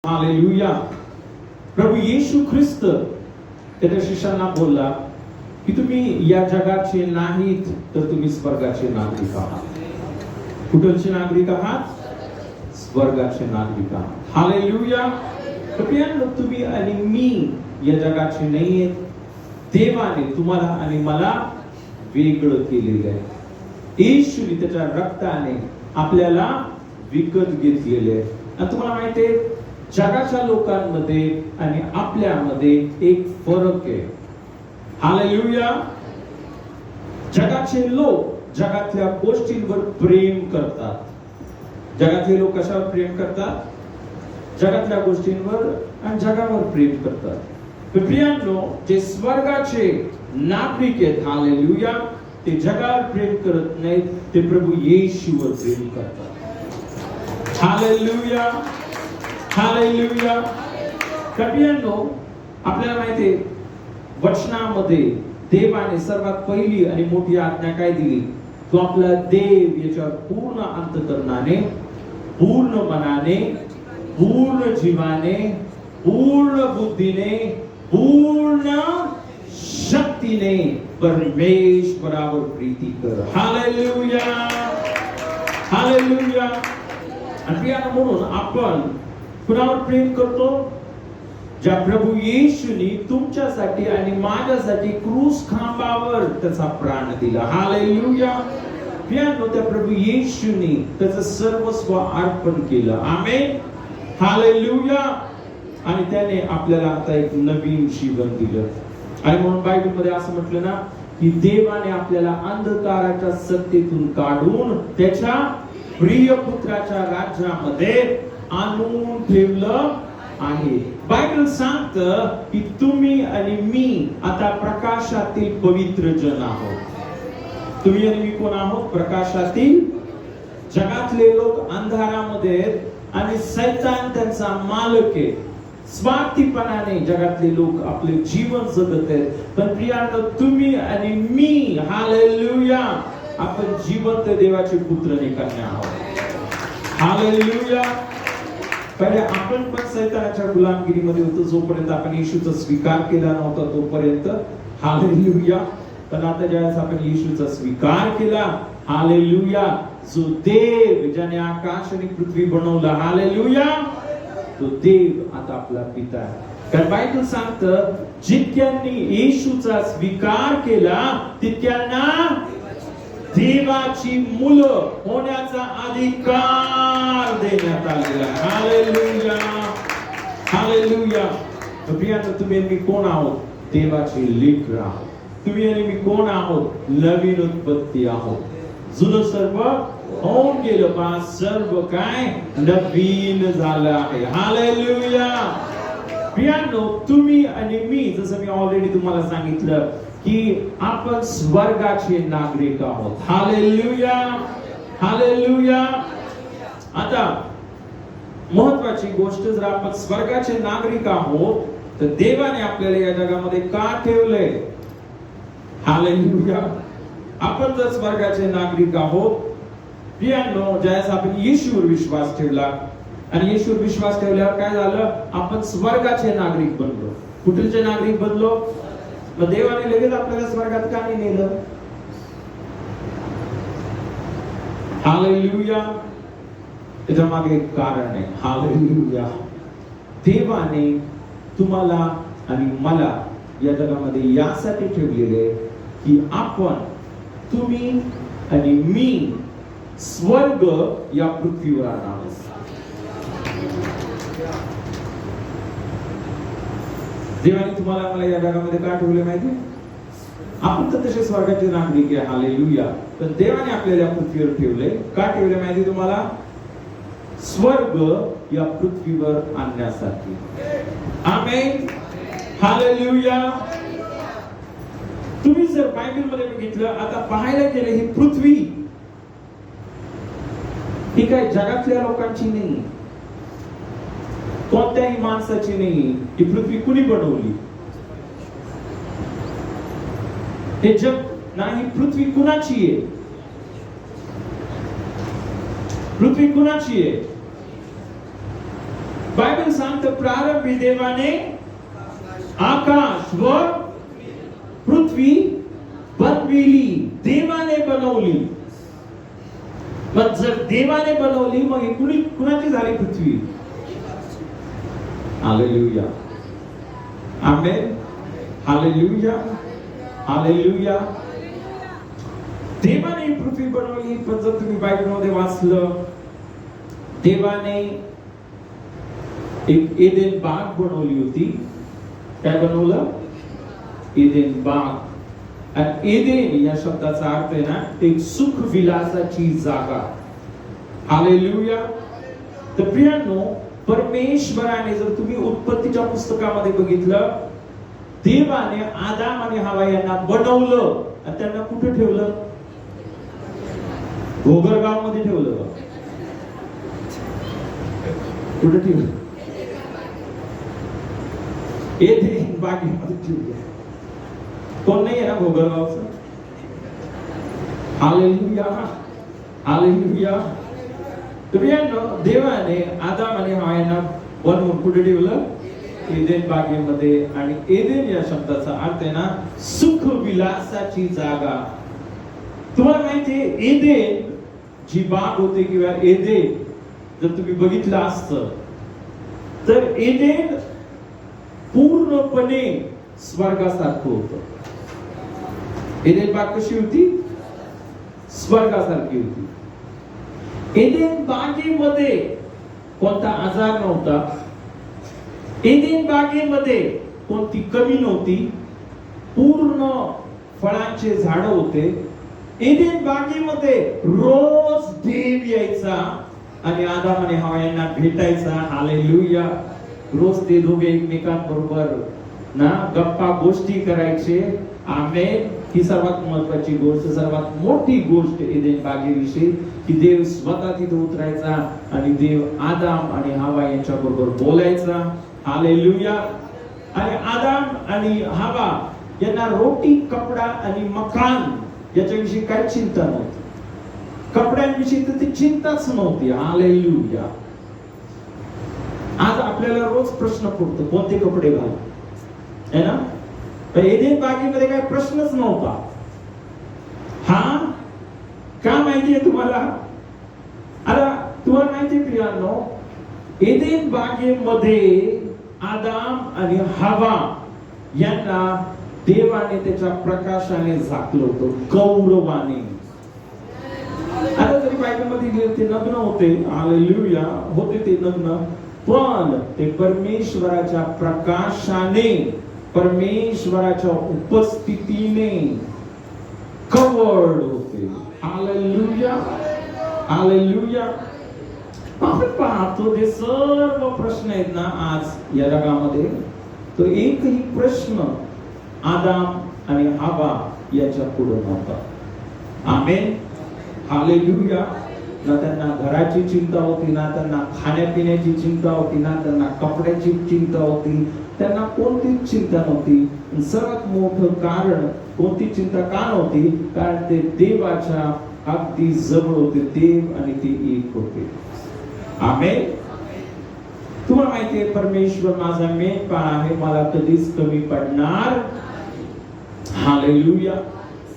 Hallelujah. प्रभू येशू ख्रिस्त त्याच्या शिष्यांना बोलला की तुम्ही या जगाचे नाहीत तर तुम्ही स्वर्गाचे नागरिक आहात. कुठलचे नागरिक आहात? स्वर्गाचे नागरिक आहात. हालेलुया. प्रियांनो, तुम्ही आणि मी या जगाचे नाहीयेत. देवाने तुम्हाला आणि मला वेगळं केलेलं आहे. येशूने त्याच्या रक्ताने आपल्याला विकत घेतलेले आहे. आणि तुम्हाला माहिती आहे, जगाच्या लोकांमध्ये आणि आपल्यामध्ये एक फरक आहे. हालेलुया. जगाचे लोक जगातल्या गोष्टींवर प्रेम करतात. जगातले लोक कशावर प्रेम करतात? जगातल्या गोष्टींवर आणि जगावर प्रेम करतात. प्रियांनो, जे स्वर्गाचे नागरिक आहेत, हालेलुया, ते जगावर प्रेम करत नाहीत, ते प्रभू येशूवर प्रेम करतात. हालेलुया. हालेलुया. प्रियांनो, आपल्याला माहिती आहे, वचनामध्ये देवाने सर्वात पहिली आणि मोठी आज्ञा काय दिली? तो आपला देव याच्यावर पूर्ण अंतःकरणाने, पूर्ण मनाने, पूर्ण जीवाने, पूर्ण बुद्धीने, पूर्ण शक्तीने परमेश्वरावर प्रीती कर. हालेलुया. हालेलुया. आणि म्हणून आपण कुणावर प्रेम करतो? ज्या प्रभू येशूने तुमच्यासाठी आणि माझ्यासाठी क्रूस खांबावर त्याचा प्राण दिला. हालेलुया. प्रियांनो, त्या प्रभू येशूने त्याचं सर्वस्व अर्पण केलं. आमेन. हालेलुया. आणि त्याने आपल्याला आता एक नवीन जीवन दिलं. आणि म्हणून बायबलमध्ये असं म्हटलं ना की देवाने आपल्याला अंधकाराच्या सत्तेतून काढून त्याच्या प्रिय पुत्राच्या राज्यामध्ये आणून ठेवलं आहे. बायबल सांगतं की तुम्ही आणि मी आता प्रकाशातील पवित्र जन आहोत. तुम्ही आणि मी कोण आहोत? प्रकाशातील. जगातले लोक अंधारामध्ये आहेत आणि शैतान त्यांचा मालक आहे. स्वार्थीपणाने जगातले लोक आपले जीवन जगत आहेत. पण प्रियांनो, तुम्ही आणि मी, हालेलुया, आपण जिवंत देवाचे पुत्र आणि कन्या आहोत. हालेलुया. पहिले आपण पण शैतानाच्या गुलामगिरीमध्ये होतो जोपर्यंत आपण येशूचा स्वीकार केला नव्हता तोपर्यंत. हालेलुया. पण आता ज्यावेळेस आपण येशूचा स्वीकार केला, हालेलुया, जो देव ज्याने आकाश आणि पृथ्वी बनवला, हालेलुया, तो देव आता आपला पिता आहे. कारण बायबल सांगतं, जितक्यांनी येशूचा स्वीकार केला तितक्यांना देवाची मुलं होण्याचा अधिकार देण्यात आलेला आहे. हालेलुया. हालेलुया. प्रियांनो, तुम्ही आणि मी कोण आहोत? देवाचे लेकरं आहोत. तुम्ही आणि मी कोण आहोत? नवीन उत्पत्ती आहोत. जुनं सर्व होऊन गेलं, पहा सर्व काय नवीन झालं आहे. हालेलुया. प्रियांनो, तुम्ही आणि मी, जसं मी ऑलरेडी तुम्हाला सांगितलं की आपण स्वर्गाचे नागरिक आहोत. हालेलुया. हालेलुया. आता महत्वाची गोष्ट, जर आपण स्वर्गाचे नागरिक आहोत तर देवाने आपल्याला या जगामध्ये का ठेवलंय? हालेलुया. आपण जर स्वर्गाचे नागरिक आहोत, प्रियांनो, ज्यावेळेस आपण येशूवर विश्वास ठेवला आणि येशूवर विश्वास ठेवल्यावर काय झालं? आपण स्वर्गाचे नागरिक बनलो. कुठलचे नागरिक बनलो? मग देवाने लगेच आपल्याला स्वर्गात का नाही नेलं? हालेलुया. त्याच्या मागे एक कारण आहे. हालेलुया. देवाने तुम्हाला आणि मला या जगामध्ये यासाठी ठेवलेले की आपण, तुम्ही आणि मी स्वर्ग या पृथ्वीवर आणावं. देवाने तुम्हाला मला या जगामध्ये का ठेवले माहिती? आपण तर तसे स्वर्गाचे नागरिक आहे. हालेलुया. पण देवाने आपल्याला पृथ्वीवर ठेवले. का ठेवले माहिती तुम्हाला? स्वर्ग या पृथ्वीवर आणण्यासाठी. आमेन. हालेलुया. तुम्ही जर बायबलमध्ये बघितलं, आता पाहायला गेले, ही पृथ्वी ही काय जगातल्या लोकांची नाही, कोणत्याही माणसाची नाही. ही पृथ्वी कुणी बनवली? हे जग नाही. पृथ्वी कुणाची आहे? पृथ्वी कुणाची आहे? बायबल सांगतं प्रारंभी देवाने आकाश व पृथ्वी बनविली. देवाने बनवली. मग जर देवाने बनवली मग ही कुणाची झाली पृथ्वी? हालेलुया. आमेन. हालेलुया. हालेलुया. देवाने पृथ्वी बनवली. पण जर तुम्ही बायबलमध्ये वाचलं, देवाने एक एदेन बाग बनवली होती. काय बनवलं? एदेन बाग. आणि एदेन या शब्दाचा अर्थ आहे ना, एक सुख विलासाची जागा. हालेलुया. तर प्रियांनो, परमेश्वराने जर तुम्ही उत्पत्तीच्या पुस्तकामध्ये बघितलं, देवाने आदाम आणि हवा यांना बनवलं आणि त्यांना कुठे ठेवलं? गोगरगाव मध्ये ठेवलं. कुठे ठेवलं? एदेन बागेमध्ये ठेवलं. कोण नाही आहे ना गोगरगावचं? हालेलुया. हालेलुया. देवाने आदाम आणि हवा यांना बनवून कुठे ठेवलं? एदेन बागेमध्ये. आणि एदेन या शब्दाचा अर्थ आहे ना, सुख विलासाची जागा. तुम्हाला माहितीये, एदेन जी बाग होते किंवा एदेन जर तुम्ही बघितलं असतं तर एदेन पूर्णपणे स्वर्गासारखं होतं. एदेन बाग कशी होती? स्वर्गासारखी होती. एदेन बागेमध्ये कोणता आजार नव्हता. एदेन बागेमध्ये कोणती कमी नव्हती. पूर्ण फळांचे झाड होते. एदेन बागेमध्ये रोज देव यायचा आणि आदाम आणि हवा यांना भेटायचा. हालेलुया. रोज ते दोघे एकमेकांबरोबर ना गप्पा गोष्टी करायचे. आमेन. ही सर्वात महत्वाची गोष्ट, सर्वात मोठी गोष्ट एदेन बागेविषयी की देव स्वतः तिथे उतरायचा आणि देव आदाम आणि हवा यांच्या बरोबर बोलायचा. हालेलुया. आणि आदाम आणि हवा यांना रोटी, कपडा आणि मकान याच्याविषयी काय चिंता नव्हती. कपड्यांविषयी तर ती चिंताच नव्हती. हालेलुया. आज आपल्याला रोज प्रश्न पडतो कोणते कपडे घालू, है ना? एदेन बागेमध्ये काय प्रश्नच नव्हता. हा का माहितीये तुम्हाला? आता तुम्हाला माहितीये प्रियांनो, एदेन बागेमध्ये आदाम आणि हवा यांना देवाने त्याच्या प्रकाशाने झाकलं होतं, गौरवाने. आता जरी बायबलमध्ये ते नग्न होते, हालेलुया, होते ते नग्न, पण ते परमेश्वराच्या प्रकाशाने, परमेश्वराच्या उपस्थितीने कवर्ड होते. हालेलुया. हालेलुया. आपण पाहतो ते सर्व प्रश्न आहेत ना आज या जगामध्ये, तो एकही प्रश्न आदाम आणि हवा याच्या पुढे नव्हता. आमेन. हालेलुया. ना त्यांना घराची चिंता होती, ना त्यांना खाण्यापिण्याची चिंता होती, ना त्यांना कपड्याची चिंता होती. त्यांना कोणतीच चिंता नव्हती. सर्वात मोठं कारण कोणती चिंता का नव्हती? कारण ते देवाच्या अगदी जवळ होते. देव आणि ते एक होते. आमेन. तुम्हाला माहितीये, परमेश्वर माझा मेंढपाळ आहे, मला कधीच कमी पडणार. हालेलुया.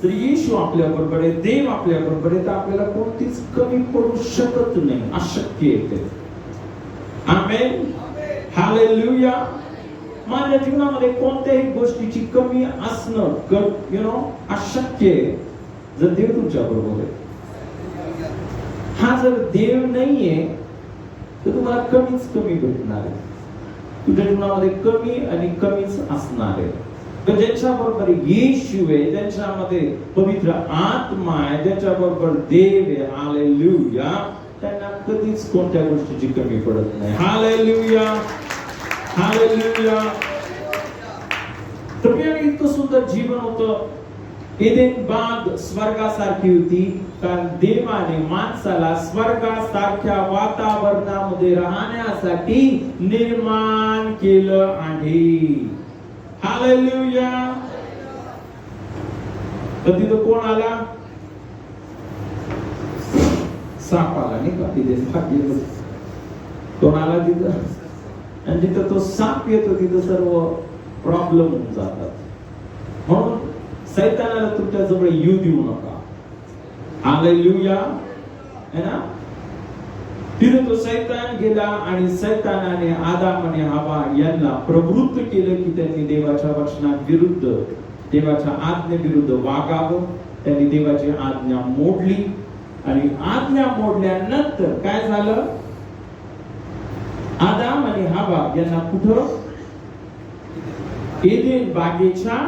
तर येशू आपल्या बरोबर आहे, देव आपल्या बरोबर आहे, तर आपल्याला कोणतीच कमी पडू शकत नाही. अशक्य आहे. आमेन. हालेलुया. माझ्या जीवनामध्ये कोणत्याही गोष्टीची कमी असणं अशक्य आहे जर देव तुमच्या बरोबर आहे. हा जर देव नाहीये तर तुम्हाला कमीच कमी भेटणार आहे. तुझ्या जीवनामध्ये कमी आणि कमीच असणार आहे. ज्यांच्या बरोबर येशू आहे, ज्यांच्यामध्ये पवित्र आत्मा आहे, ज्यांच्या बरोबर देव आहे, हालेलुया, त्यांना कधीच कोणत्या गोष्टीची कमी पडत नाही. हालेलुया. हालेलुया. तर इतकं सुंदर जीवन होतं. एदेन बाग स्वर्गासारखी होती, कारण देवाने माणसाला स्वर्गासारख्या वातावरणामध्ये राहण्यासाठी निर्माण केलं आहे. हालेलुया. तर तिथं कोण आला? साप आला नाही का तिथे? कोण आला तिथं? आणि जिथं तो साप येतो तिथं सर्व प्रॉब्लेम होऊन जातात. म्हणून सैतानाला तुमच्या जवळ येऊ देऊ नका. हालेलुया. है ना? तिथे तो सैतान गेला आणि सैतानाने आदाम आणि हवा यांना प्रवृत्त केलं की त्यांनी देवाच्या वचनाविरुद्ध, देवाच्या आज्ञेविरुद्ध वागावं. त्यांनी देवाची आज्ञा मोडली आणि आज्ञा मोडल्यानंतर काय झालं? आदाम आणि हवा यांना कुठं? एदेन बागेच्या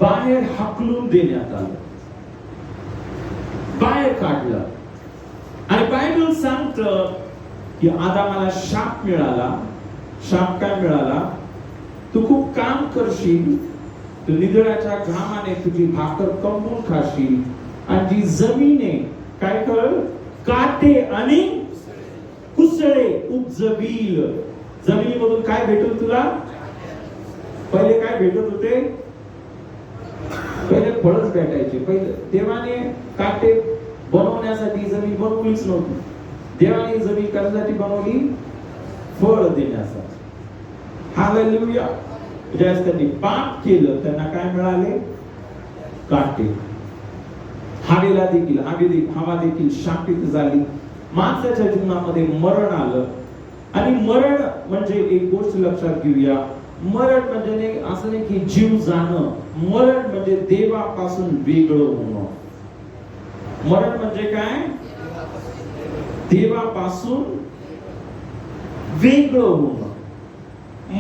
बाहेर हाकलून देण्यात आलं, बाहेर काढलं. आणि बायबल सांगतं की आदामाला शाप मिळाला. शाप काय मिळाला? तू खूप काम करशील, तू निधड्याच्या घामाने तुझी भाकर कमवून खाशील आणि जी जमीने काय कर? काटे आणि कुसळे उपजवील. जमिनीमधून काय भेटेल तुला? पहिले काय भेटत होते? पहिले फळच भेटायचे. पहिले देवाने काटे बनवण्यासाठी जमीन बनवलीच नव्हती. देवाने जमीन कशासाठी बनवली? फळ देण्यासाठी. हालेलुया. ज्यावेळेस त्यांनी पाप केलं त्यांना काय मिळाले? काटे. हवेला देखील हवा देखील शापित झाली. माणसाच्या जीवनामध्ये मरण आलं. आणि मरण म्हणजे एक गोष्ट लक्षात घेऊया, मरण म्हणजे असं नाही की जीव जाणं. मरण म्हणजे देवापासून वेगळं होणं. मरण म्हणजे काय? देवापासून वेगळं होणं.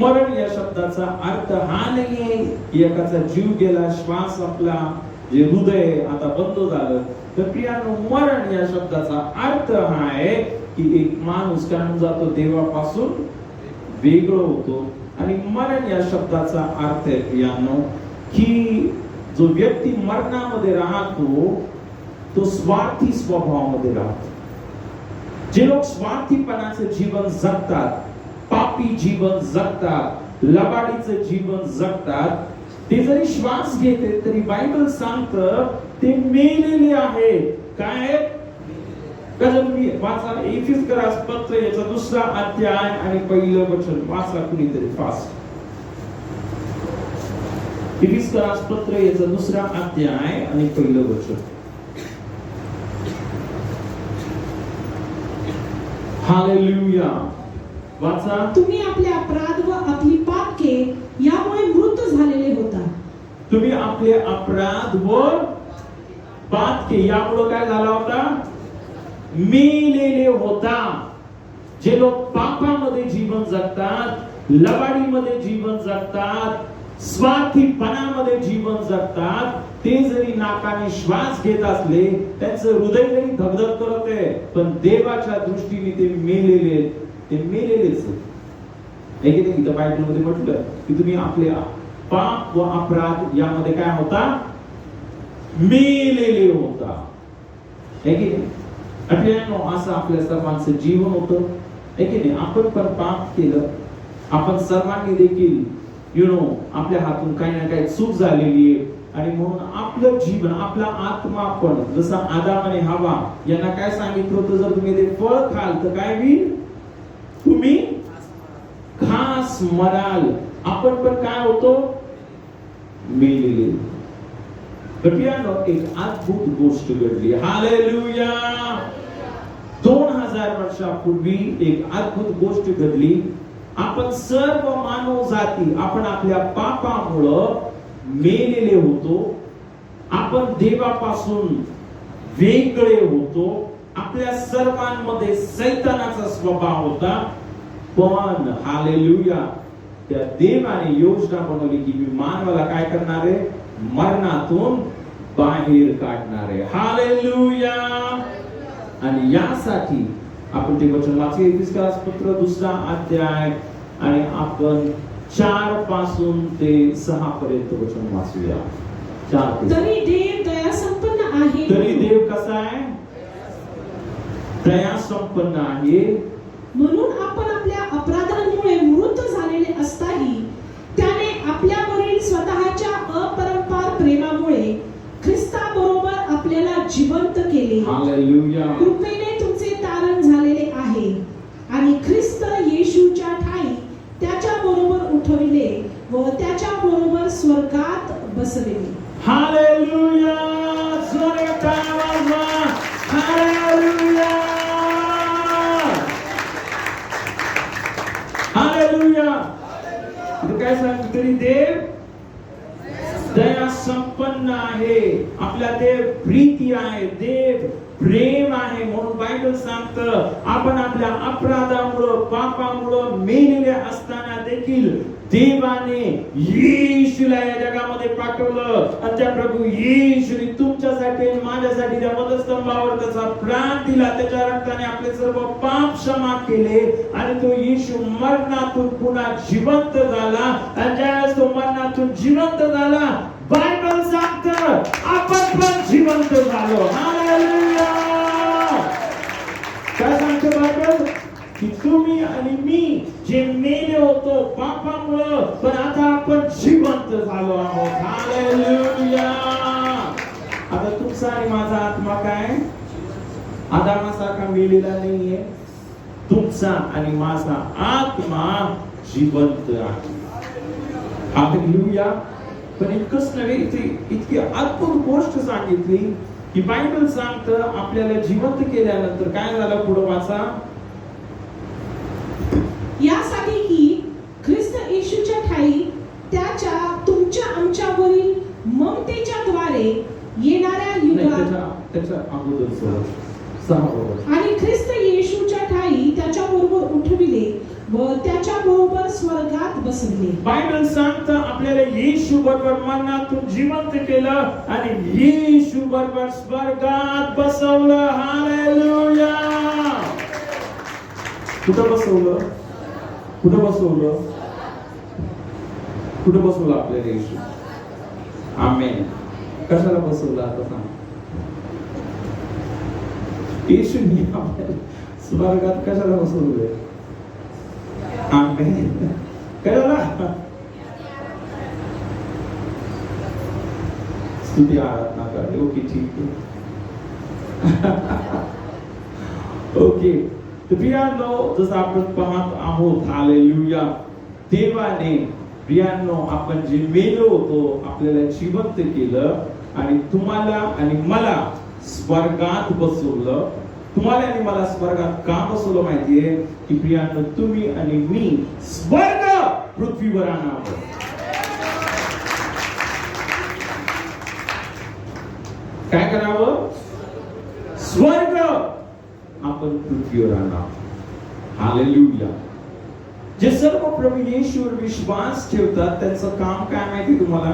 मरण या शब्दाचा अर्थ हा नाहीये एकाचा जीव गेला, श्वास आपला, जे हृदय आता बंद झालं. तर प्रियानो, मरण या शब्दाचा अर्थ हा आहे की एक माणूस काय होऊन जातो? देवापासून वेगळं होतो. आणि मरण या शब्दाचा अर्थ आहे प्रियानो की जो व्यक्ती मरणामध्ये राहतो तो स्वार्थी स्वभावामध्ये राहतो. जे लोक स्वार्थीपणाचं जीवन जगतात, पापी जीवन जगतात, लबाडीचं जीवन जगतात, ते जरी श्वास घेते तरी बायबल सांगतं ते मेलेले आहेत. काय? तुम्ही वाचा एफिसकरास पत्र याचा 2रा अध्याय आणि 1 वचन वाचा कुणीतरी फास्ट. एफिसकरास पत्र याचा 2रा अध्याय आणि 1 वचन. हालेलुया. वाचा. तुम्ही आपले अपराध व आपली पापके यामुळे मृत झालेले होता. तुम्ही आपले अपराध व पापके यामुळे काय झाला होता? मेलेले होता. जे लोक पापामध्ये जीवन जगतात, लबाडीमध्ये जीवन जगतात, स्वार्थीपणामध्ये जीवन जगतात, ते जरी नाकाने श्वास घेत असले, त्यांचं हृदय जरी धगधग करत आहे, पण देवाच्या दृष्टीने ते मेलेले, ते मेलेलेच आहे की नाही? इथं बायबलमध्ये म्हटलं की तुम्ही आपले पाप व अपराध यामध्ये काय होता? मेलेले होता. आहे की नाही? असं आपल्या सर्वांचं जीवन होतं. आहे की नाही? आपण पण पाप केलं. आपण सर्वांनी देखील आपल्या हातून काही ना काही चूक झालेली आहे. आणि म्हणून आपलं जीवन, आपला आत्मा पण जसं आदाम आणि हवा यांना काय सांगितलं होतं? जर तुम्ही ते फळ खाल तर काय होईल? तुम्ही खास मराल. आपण पण काय होतो? मेलेले. एक अद्भुत गोष्ट घडली. हालेलुया. 2000 वर्षापूर्वी एक अद्भुत गोष्ट घडली. आपण सर्व मानव जाती आपण आपल्या पापामुळं मेलेले होतो. आपण देवापासून वेगळे होतो. आपल्या सर्वांमध्ये सैतानाचा स्वभाव होता. पण हालेलुया, त्या देवाने योजना बनवली की मी मानवाला काय करणार आहे? मरणातून बाहेर काढणार आहे. हालेलुया. आणि यासाठी आपण ते वचन वाचूया. एफिसकरास पत्र 2रा अध्याय आणि आपण 4 पासून ते 6 पर्यंत वचन वाचूया. 4 तरी देव दया संपन्न आहे. तरी देव कसा आहे? दया संपन्न आहे. म्हणून आपण आपल्या अपराधांमुळे मृत झालेले असताही त्याने आपल्यावरील स्वतःच्या अपरंपार प्रेमामुळे ख्रिस्ताबरोबर आपल्याला जिवंत केले. हालेलुया. कृपेने तुमचे तारण झालेले आहे आणि ख्रिस्त येशूच्या ठाई व त्याच्या बरोबर स्वर्गात बसविले. हालेलुया. जोरात आवाज वा. हालेलुया. हालेलुया. इथे काय सांगतो तरी देव दया संपन्न आहे. आपला देव प्रीती आहे, देव प्रेम आहे. म्हणून बायबल सांगतं आपण आपल्या अपराधामुळं पापामुळं मेलेले असताना देखील देवाने येशूला या जगामध्ये पाठवलं आणि त्या प्रभू येशूने तुमच्यासाठी आणि माझ्यासाठी त्या वधस्तंभावर त्याचा प्राण दिला. त्याच्या रक्ताने आपले सर्व पाप क्षमा केले आणि तो येशू मरणातून पुन्हा जिवंत झाला. आणि ज्यावेळेस तो मरणातून जिवंत झाला, बायबल सांगतं आपण पण जिवंत झालो. हालेलुया. काय सांगतं बायबल? की तुम्ही आणि मी जे मेले होतो पापामुळं, पण आता आपण जिवंत झालो आहोत. हालेलुया. आता तुमचा आणि माझा आत्मा काय आदामासारखा मेलेला नाहीये. तुमचा आणि माझा आत्मा जिवंत आहे. हालेलुया. पण इतकंच नव्हे, इतकी अद्भुत गोष्ट सांगितली की बायबल सांगतं आपल्याला जिवंत केल्यानंतर काय झालं. पुढे वाचा. यासाठी की ख्रिस्त येशूच्या ठायी त्याच्या तुमच्या आमच्यावरील ममतेच्या द्वारे येणाऱ्या युगात त्याच्या अगोदर 6 आणि ख्रिस्त येशूच्या ठायी त्याच्या बरोबर उठविले व त्याच्या बरोबर स्वर्गात बसविले. बायबल सांगतं आपल्याला येशू बरोबर मरणातून जिवंत केलं आणि येशू बरोबर स्वर्गात बसवलं. हालेलुया. कुठं बसवलं? कुठं बसवलं? कुठं बसवलं आपल्याला येशू? आमेन. कशाला बसवलं आता सांग? येशूने आपल्याला स्वर्गात कशाला बसवलं? आमेन. कळलं? स्तुती आराधना कर. ओके, ठीक आहे. ओके. तर प्रियांनो, जसं आपण पाहत आहोत, हालेलुया, देवाने प्रियांनो आपण जे मेलो होतो आपल्याला जिवंत केलं आणि तुम्हाला आणि मला स्वर्गात बसवलं. तुम्हाला आणि मला स्वर्गात का बसवलं माहितीये? की प्रियांनो, तुम्ही आणि मी स्वर्ग पृथ्वीवर आणावं. काय करावं? स्वर्ग आपण पृथ्वीवर आणावं. हालेलुया. जे सर्व प्रभू येशूवर विश्वास ठेवतात त्यांचं काम काय माहिती तुम्हाला?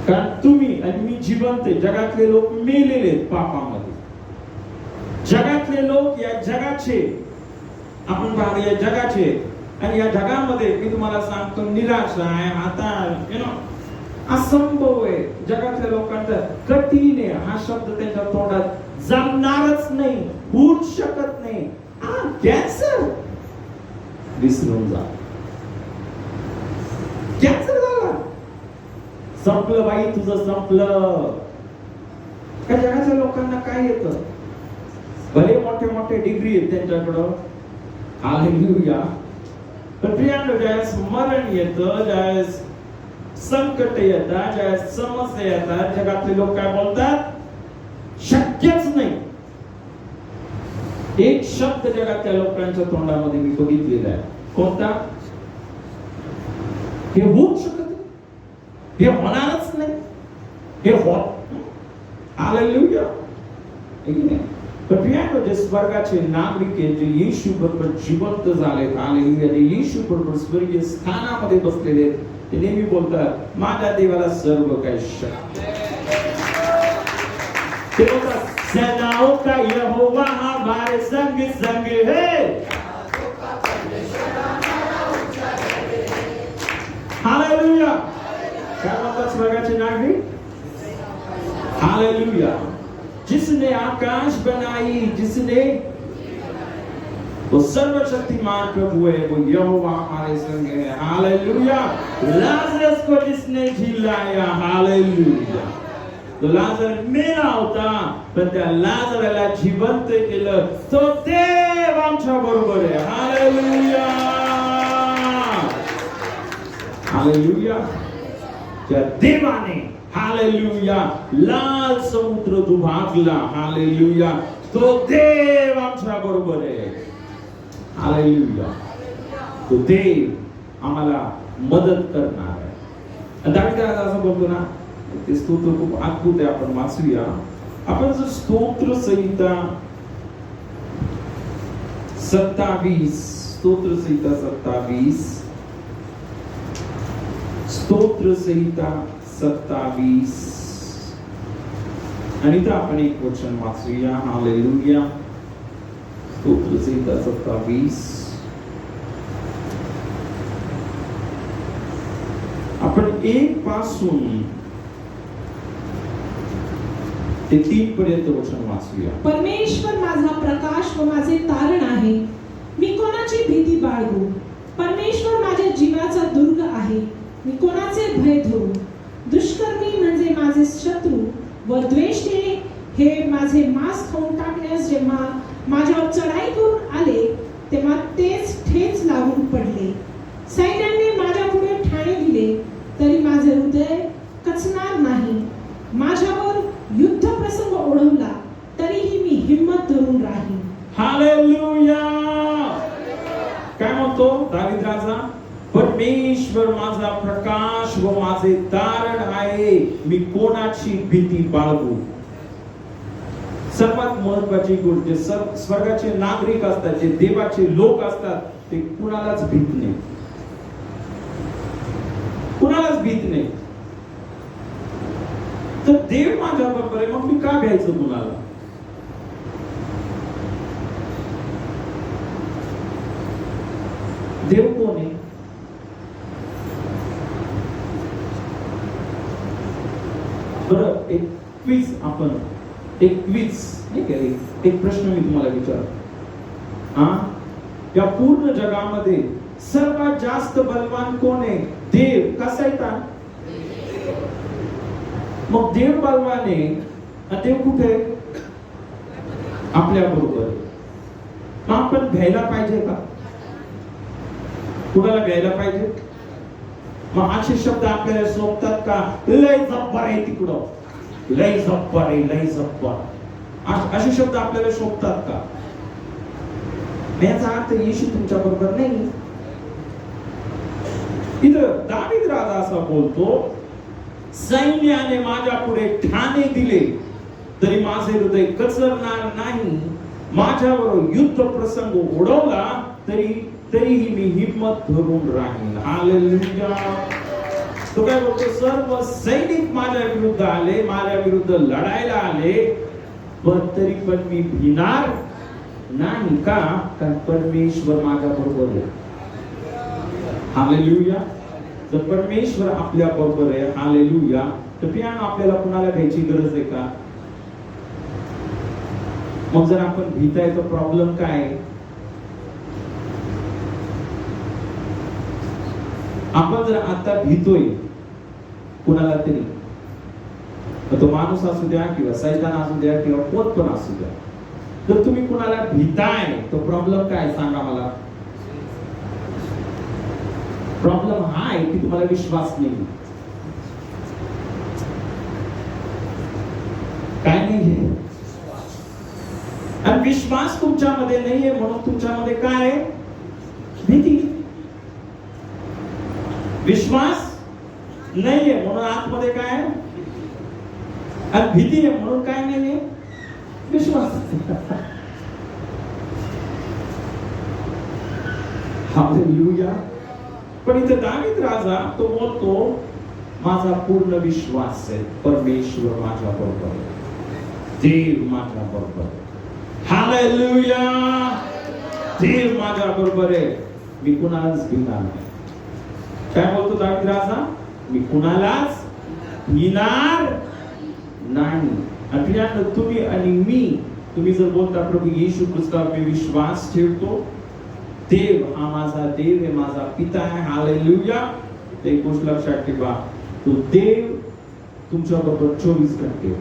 कारण तुम्ही आणि मी जिवंत आहे. जगातले लोक मेलेले आहेत पापामध्ये. जगातले लोक या जगाचे, आपण पाहतो या जगाचे, आणि या जगामध्ये मी तुम्हाला सांगतो निराशा आहे, आता असंभव आहे. जगातल्या लोकांचा कठीण आहे हा शब्द त्यांच्या तोंडात जमणारच नाही, होऊच शकत नाही. कॅन्सर विसरून जा. कॅन्सर झाला, संपलं बाई तुझं, संपलं. का जगाच्या लोकांना काय येतं? भले मोठे मोठे डिग्री आहेत त्यांच्याकडं. हालेलुया. पण प्रियांनो, ज्यावेळेस मरण येतं, ज्यावेळेस संकट येतात, ज्यावेळेस समस्या येतात, जगातले लोक काय बोलतात? शक्यच नाही. एक शब्द जगातल्या लोकांच्या तोंडामध्ये मी बघितलेला आहे. कोणता? हे होऊच शकत नाही, हे होणारच नाही, हे होत. हालेलुया. पण प्रियांनो, जे स्वर्गाचे नागरिक आहेत, जे येशू बरोबर जिवंत झाले, हालेलुया, जे येशू बरोबर स्वर्गीय स्थानामध्ये बसलेले आहेत, ते नेहमी बोलतात माझ्या देवाला सर्व काही शक्य. ते बोलतात सेनाओं का यहोवा हमारे संग संग है. हालेलुया. काय बोलतात स्वर्गाचे नागरिक? हालेलुया. जिसने आकाश बनाई, जिसने वो सर्वशक्तिमान प्रभु है, वो यहोवा हमारे संग है. हालेलुया. लाजरस को जिसने जिलाया, हालेलुया. तो लाजर मेला होता, पण त्या लाजराला जिवंत केलं. तो देव आमच्या बरोबर आहे. हालेलुया. हालेलुया. त्या देवाने हालेलुया लाल समुद्र दुभागला. हालेलुया. तो देव आमच्या बरोबर आहे. हालेलुया. तो देव आम्हाला मदत करणार आहे. दावीद असं बोलतो ना, ते स्तोत्र खूप अद्भुत आहे. आपण वाचूया. आपण जर स्तोत्र संहिता 27 स्तोत्र संहिता 27 स्तोत्र संहिता 27 आणि इथं आपण एक वचन वाचूया. हालेलुया. स्तोत्र संहिता 27 आपण 1 पासून ते 3 पर्यंत वचन वाचूया. परमेश्वर माझा प्रकाश व माझे तारण आहे, मी कोणाची भीती बाळगू. परमेश्वर माझ्या जीवाचा दुर्ग आहे, मी कोणाचे भय धरू. दुष्कर्मी म्हणजे माझे शत्रू व द्वेष्टे हे माझे मांस खाऊन टाकण्यास जेव्हा माझ्यावर चढाई करून आले तेव्हा तेच ठेच लागून पडले. सैन्याने माझ्या पुढे ठाणे दिले तरी माझे हृदय कचणार नाही. माझ्यावर युद्ध प्रसंग ओढवला तरीही मी हिम्मत धरून राहीन. हालेलुया. काय म्हणतो दावीद राजा? परमेश्वर माझा प्रकाश व माझे तारण आहे, मी कोणाची भीती बाळगू. सर्वात महत्वाची गोष्ट, स्वर्गाचे नागरिक असतात, जे देवाचे लोक असतात, ते कुणालाच भीत नाही. कुणालाच भीत नाही. तर देव माझ्या बरोबर आहे, मग मी का भ्यायचं कुणाला? देव कोण आहे? बरं, एक क्विज आपण एक क्विज नाही का, एक प्रश्न मी तुम्हाला विचारतो. या पूर्ण जगामध्ये सर्वात जास्त बलवान कोण आहे? देव का सैतान? मग देव बलवान आहे, देव कुठे? आपल्या बरोबर. मग आपण भ्यायला पाहिजे का? कुणाला भ्यायला पाहिजे? मग असे शब्द आपल्याला सोबतात का? लय जब्बर आहे तिकडं, लय जब्बर आहे, लय जब्बर, असे शब्द आपल्याला शोभतात का? याचा अर्थ येशू तुमच्या बरोबर नाही. इथं दावीद राजा असा बोलतो, सैन्याने माझ्या पुढे ठाणे दिले तरी माझे हृदय कचरणार नाही. माझ्यावर युद्ध प्रसंग ओढवला तरीही मी हिम्मत धरून राहीन. हालेलुया. तो काय बोलतो? सर्व सैनिक माझ्या विरुद्ध आले, माझ्या विरुद्ध लढायला आले, पण तरी पण मी भिणार नाही. का? कारण परमेश्वर माझ्या बरोबर आहे. हालेलुया. जर परमेश्वर आपल्या बरोबर आहे, हालेलुया, तर पियानो आपल्याला कुणाला घ्यायची गरज आहे का? मग जर आपण भीताय तर प्रॉब्लेम काय आहे? आपण जर आता भीतोय कुणाला तरी, तो माणूस असू द्या किंवा सैतान असू द्या किंवा कोण पण असू द्या, जर तुम्ही कुणाला भीताय तो प्रॉब्लेम काय सांगा मला? प्रॉब्लेम हा आहे की तुम्हाला विश्वास नाही. काय नाही? आणि विश्वास तुमच्यामध्ये नाहीये म्हणून तुमच्यामध्ये काय आहे? भीती. विश्वास नाहीये म्हणून आतमध्ये काय आहे? आणि भीती आहे म्हणून काय नाहीये? विश्वास. हालेलुया. पण इथे दावीद राजा तो बोलतो, माझा पूर्ण विश्वास आहे, परमेश्वर माझ्या बरोबर आहे, देव माझ्या बरोबर आहे. हालेलुया. देव माझ्या बरोबर आहे, मी कुणालाच भिणार नाही. काय बोलतो दावीद राजा? मी कुणालाच भिणार नाही. आणि तुम्ही आणि मी, तुम्ही जर बोलता प्रभू येशू ख्रिस्तावर मी विश्वास ठेवतो, देव हा माझा देव आहे, माझा पिता आहे, हालेलुया, एक गोष्ट लक्षात ठेवा, तो देव तुमच्या बरोबर 24 घंटे.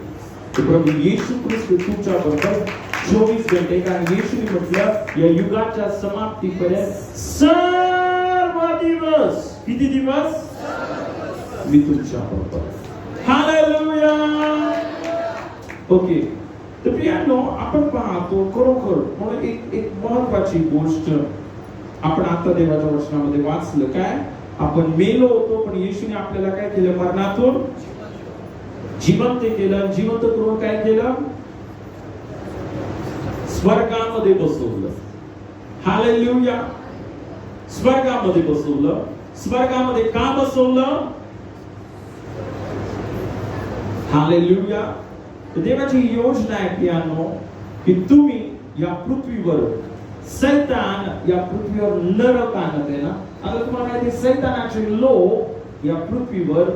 तो प्रभू येशू ख्रिस्त तुमच्या बरोबर 24 घंटे. कारण येशूने म्हटलं या युगाच्या समाप्तीपर्यंत सर्व दिवस, किती दिवस? मी तुमच्या बरोबर. हालेलुया. ओके, तर प्रियांनो, आपण पाहतो खरोखर म्हणून एक महत्वाची गोष्ट आपण आता देवाच्या वचनामध्ये वाचलं. काय? आपण मेलो होतो, पण येशूने आपल्याला काय केलं? मरणातून जिवंत केलं. जिवंत करून काय केलं? स्वर्गामध्ये बसवलं. हालेलुया. स्वर्गामध्ये बसवलं. स्वर्गामध्ये का बसवलं? हालेलुया. देवाची योजना आहे प्रियांनो, की तुम्ही या पृथ्वीवर, सैतान या पृथ्वीवर नरक आणत आहे ना. आता तुम्हाला माहिती आहे, सैतानाचे लोक या पृथ्वीवर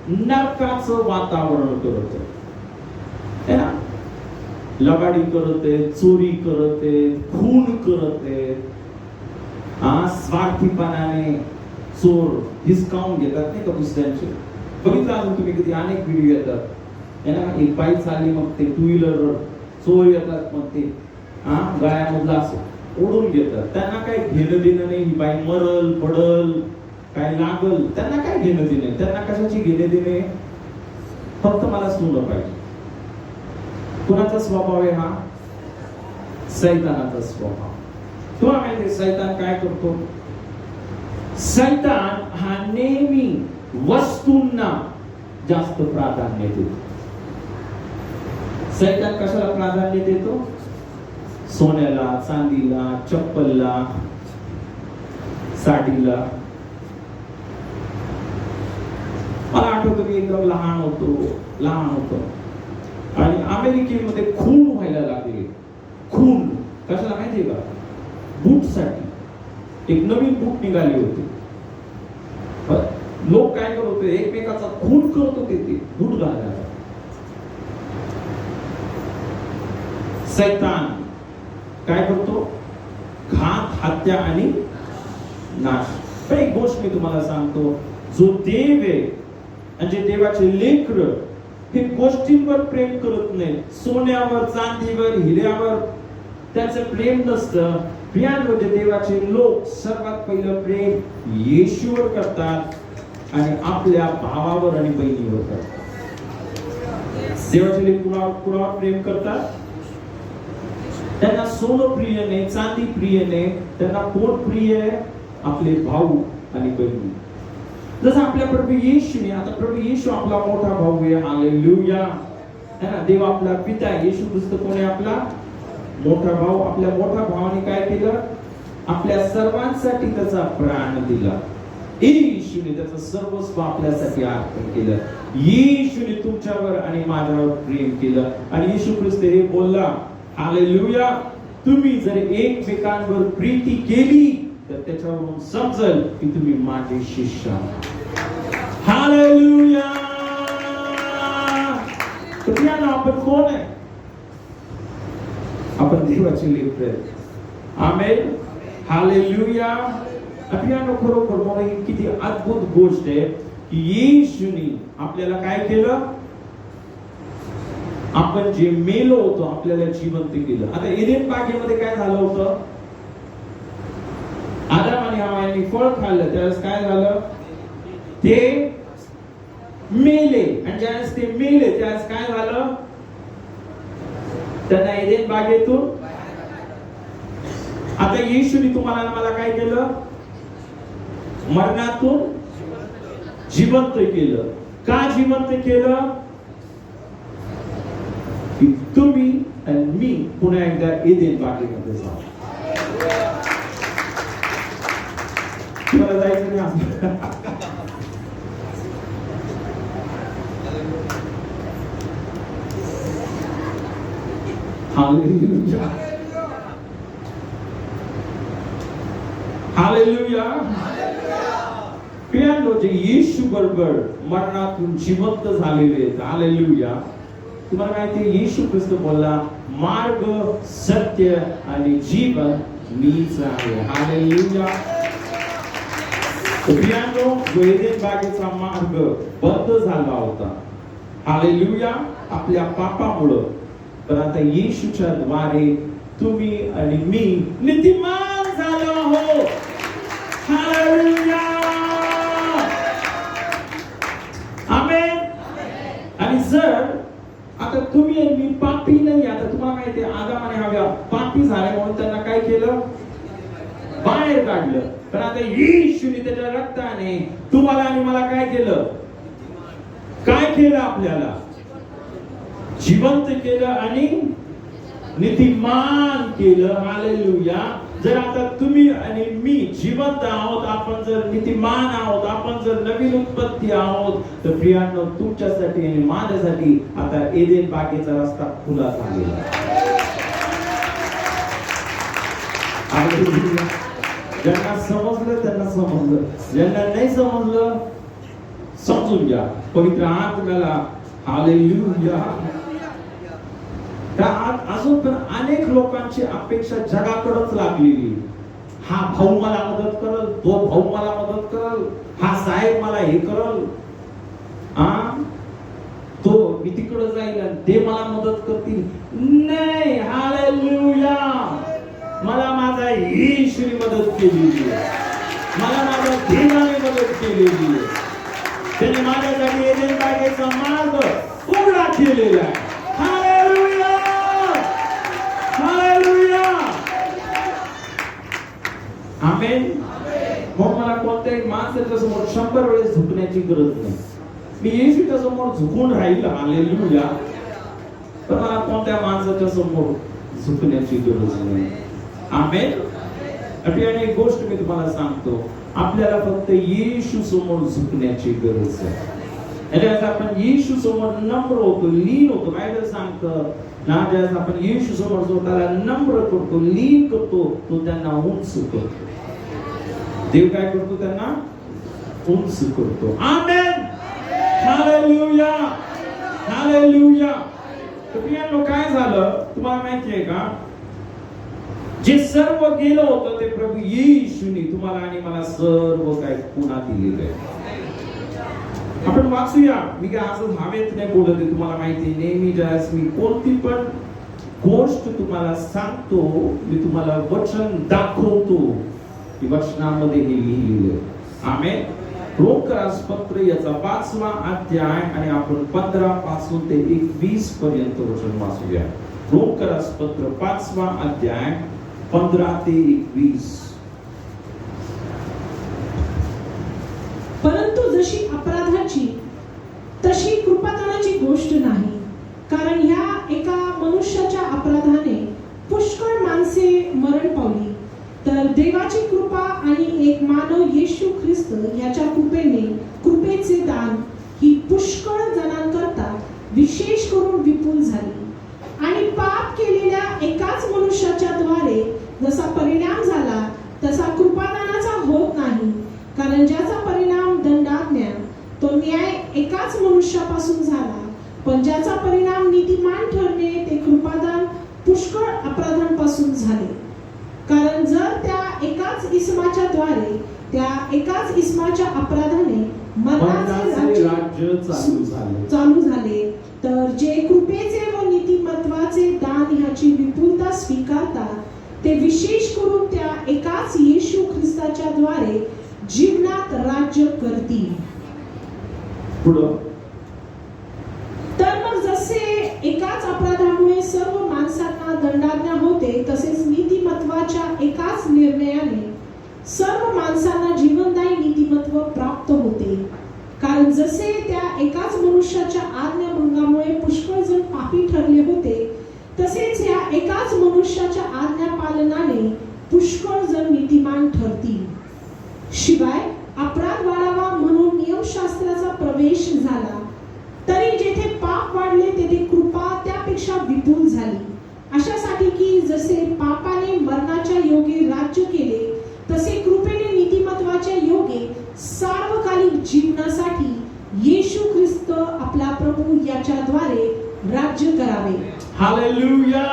नरकाचं वातावरण करत आहे ना. लबाडी करत आहेत, चोरी करत आहेत, खून करत आहेत, स्वार्थीपणाने चोर हिसकावून घेतात नाही का दुसऱ्यांचे. बघितलं अजून तुम्ही कधी अनेक व्हिडिओ येतात है ना. एक बाई चालली, मग ते टू व्हीलरवर चोर येतात, मग ते गळ्यामधला असं ओढून घेतात. त्यांना काय घेणं देणं नाही, ही बाई मरल पडल काय लागल, त्यांना काय घेणं देणं. त्यांना कशाची घेणे देणे? फक्त मला सोनं पाहिजे. कुणाचा स्वभाव आहे हा? सैतानाचा स्वभाव. तुम्हाला माहिती आहे सैतान काय करतो? सैतान हा नेहमी वस्तूंना जास्त प्राधान्य देतो. सैतान कशाला प्राधान्य देतो? सोन्याला, चांदीला, चप्पलला, साडीला. मला आठवतं मी एकदम लहान होतो आणि अमेरिकेमध्ये खून व्हायला लागले. खून कशाला माहितीये का? बूटसाठी. एक नवीन बूट निघाले होते. लोक काय करत होते? एकमेकाचा खून करत होते ते बूट घालायला. सैतान काय करतो? घात, हत्या आणि नाश. पण एक गोष्ट मी तुम्हाला सांगतो, जो देव आहे म्हणजे देवाचे लेकर हे गोष्टींवर प्रेम करत नाही. सोन्यावर, चांदीवर, हिऱ्यावर त्याचं प्रेम नसतं. प्रियांमध्ये देवाचे लोक सर्वात पहिलं प्रेम येशूवर करतात आणि आपल्या भावावर आणि बहिणीवर करतात. देवाचे लेक कुणावर प्रेम करतात? त्यांना सोनं प्रिय नाही, चांदी प्रिय नाही. त्यांना कोण प्रिय आहे? आपले भाऊ आणि बहिणी. जसं आपल्या प्रभू येशूने, आता प्रभू येशू आपला मोठा भाऊ आहे. हालेलुया. है ना. देव आपला पिता आहे. येशू ख्रिस्त कोण आहे? आपला मोठा भाऊ. आपल्या मोठ्या भावाने काय केलं? आपल्या सर्वांसाठी त्याचा प्राण दिला. येशूने त्याचं सर्वस्व आपल्यासाठी अर्पण केलं. येशूने तुमच्यावर आणि माझ्यावर प्रेम केलं. आणि येशू ख्रिस्त हे बोलला, हालेलुया, तुम्ही जर एकमेकांवर प्रीती केली तर त्याच्यावरून समजेल की तुम्ही माझे शिष्य आहात. हालेलुया. तर याला आपण कोण आहे? आपण देवाचे लेकर आहेत. आमेन. हालेलुया. आपल्याला खरोखर मला ही किती अद्भुत गोष्ट आहे की येशूने आपल्याला काय केलं? आपण जे मेलो होतो आपल्याला जिवंत केलं. आता एदेन बागेमध्ये काय झालं होतं? आदाम आणि हवा यांनी फळ खाल्लं, त्यावेळेस काय झालं? ते मेले. आणि ज्यावेळेस ते मेले त्यावेळेस काय झालं? त्यांना एदेन बागेतून. आता येशूने तुम्हाला मला काय केलं? मरणातून जिवंत केलं. का जिवंत केलं? की तुम्ही आणि मी पुन्हा एकदा एदेन बागेमध्ये जाऊ. तुम्हाला जायचं नाही? हालेलुया. हालेलुया. प्रियांनो, जे येशू बरोबर मरणातून जिवंत झालेले आहेत. हालेलुया. तुम्हाला माहिती आहे येशू ख्रिस्त बोलला, मार्ग, सत्य आणि जीवन मीच आहे. हालेलुया. प्रियांनो, जो एदेन बागेचा मार्ग बंद झाला होता, हालेलुया, आपल्या पापामुळं, तर आता येशूच्या द्वारे तुम्ही आणि मी नीतिमान झालो आहोत. हालेलुया. जर आता तुम्ही आणि मी पापी नाही, आता तुम्हाला माहिती आहे आदाम आणि हव्या पापी झाले म्हणून त्यांना काय केलं, बाहेर काढलं. पण आता येशूने त्याच्या रक्ताने तुम्हाला आणि मला काय केलं, काय केलं, आपल्याला जिवंत केलं आणि नीतिमान केलं. हालेलुया. जर आता तुम्ही आणि मी जिवंत आहोत, आपण जर नीतिमान आहोत, आपण जर नवीन उत्पत्ती आहोत, तर प्रियांनो तुमच्यासाठी आणि माझ्यासाठी आता एदेन बागेचा रस्ता खुला झालेला आहे. ज्यांना समजलं त्यांना समजलं, ज्यांना नाही समजलं समजून घ्या. पवित्र आत्म्याला हालेलुया. अजून पण अनेक लोकांची अपेक्षा जगाकडेच लागलेली. हा भाऊ मला मदत करल, तो भाऊ मला मदत करल, हा साहेब मला हे करल, तो मी तिकडे जाईल आणि ते मला मदत करतील. नाही, हालेलुया. मला माझा येशूने मदत केलेली आहे, मला माझ्या देवाने मदत केलेली आहे. त्याने माझ्यासाठी एदेन बागेचा मार्ग उघडा केलेला आहे. हालेलुया, हालेलुया, आमेन. मग मला कोणत्याही माणसाच्या समोर 100 वेळेस झुकण्याची गरज नाही. मी येशूच्या समोर झुकून राहील, हालेलुया. पण मला कोणत्या माणसाच्या समोर झुकण्याची गरज नाही. आमेन. आणि एक गोष्ट मी तुम्हाला सांगतो, आपल्याला फक्त येशू समोर झुकण्याची गरज आहे. आणि आज आपण येशू समोर नम्र होतो, लीन होतो. बायबल सांगतं ना, ज्यावेळेस आपण येशू समोर स्वतःला नम्र करतो, लीन करतो, तो त्यांना उंच करतो. देव काय करतो, त्यांना उंच करतो. आमेन. हालेलुया, हालेलुया. तर प्रियांनो काय झालं तुम्हाला माहिती आहे का, जे सर्व गेलं होतं ते प्रभू येशूने तुम्हाला आणि मला सर्व काय पुन्हा दिलेलं आहे. आपण वाचूया. मी काय असं हवेत नाही बोलत आहे, तुम्हाला माहिती आहे. नेहमी ज्यावेळेस मी कोणती पण गोष्ट तुम्हाला सांगतो, मी तुम्हाला वचन दाखवतो, की वचनामध्ये हे लिहिलेलं आहे. आमेन. रोमकरास पत्र याचा 5वा अध्याय आणि आपण 15 पासून ते 21 पर्यंत वचन वाचूया. रोमकरास पत्र 5वा अध्याय 15 ते 21. परंतु जशी अपराधाची तशी कृपादानाची गोष्ट नाही, कारण ह्या एका मनुष्याच्या अपराधाने पुष्कळ माणसे मरण पावली, तर देवाची कृपा आणि एक मानव येशू ख्रिस्त याच्या कृपेचे दान ही पुष्कळ जणांकरता विशेष करून विपुल झाली. आणि पाप केलेल्या एकाच मनुष्याच्या द्वारे जसा परिणाम झाला तसा कृपादानाचा होत नाही, कारण ज्याचा परिणाम दंडाज्ञा तो न्याय एकाच मनुष्यापासून झाला, पण ज्याचा परिणाम नीतिमान ठरणे ते कृपादान पुष्कळ अपराधांपासून झाले. कारण जर त्या एकाच इसमाच्या द्वारे त्या एकाच इसमाच्या अपराधाने मरणाचे राज्य चालू झाले, तर जे कृपेचे व नीतिमत्वाचे दान ह्याची विपुलता स्वीकारतात ते विशेष करून त्या एकाच येशू ख्रिस्ताच्या द्वारे जीवनात राज्य करतील. तर मग जसे एकाच अपराधामुळे सर्व माणसांना दंडाज्ञा होते, तसेच नीतिमत्वाच्या एकाच निर्णयाने सर्व माणसांना जीवनदायी नीतिमत्व प्राप्त होते. कारण जसे त्या एकाच मनुष्याच्या आज्ञाभंगामुळे पुष्कळ जण पापी ठरले होते, तसेच या एकाच मनुष्याच्या आज्ञा पालनाने पुष्कळ जण नीतिमान ठरतील. शिवाय अपराध वाढावा म्हणून नियमशास्त्राचा प्रवेश झाला, तरी जेथे पाप वाढले तेथे कृपा त्यापेक्षा विपुल झाली, अशासाठी की जसे पापाने मरणाच्या योगे राज्य केले, तसे कृपेने नीतिमत्वाच्या योगे सार्वकालिक जीवनासाठी येशू ख्रिस्त आपला प्रभू याच्याद्वारे राज्य करावे. हालेलुया.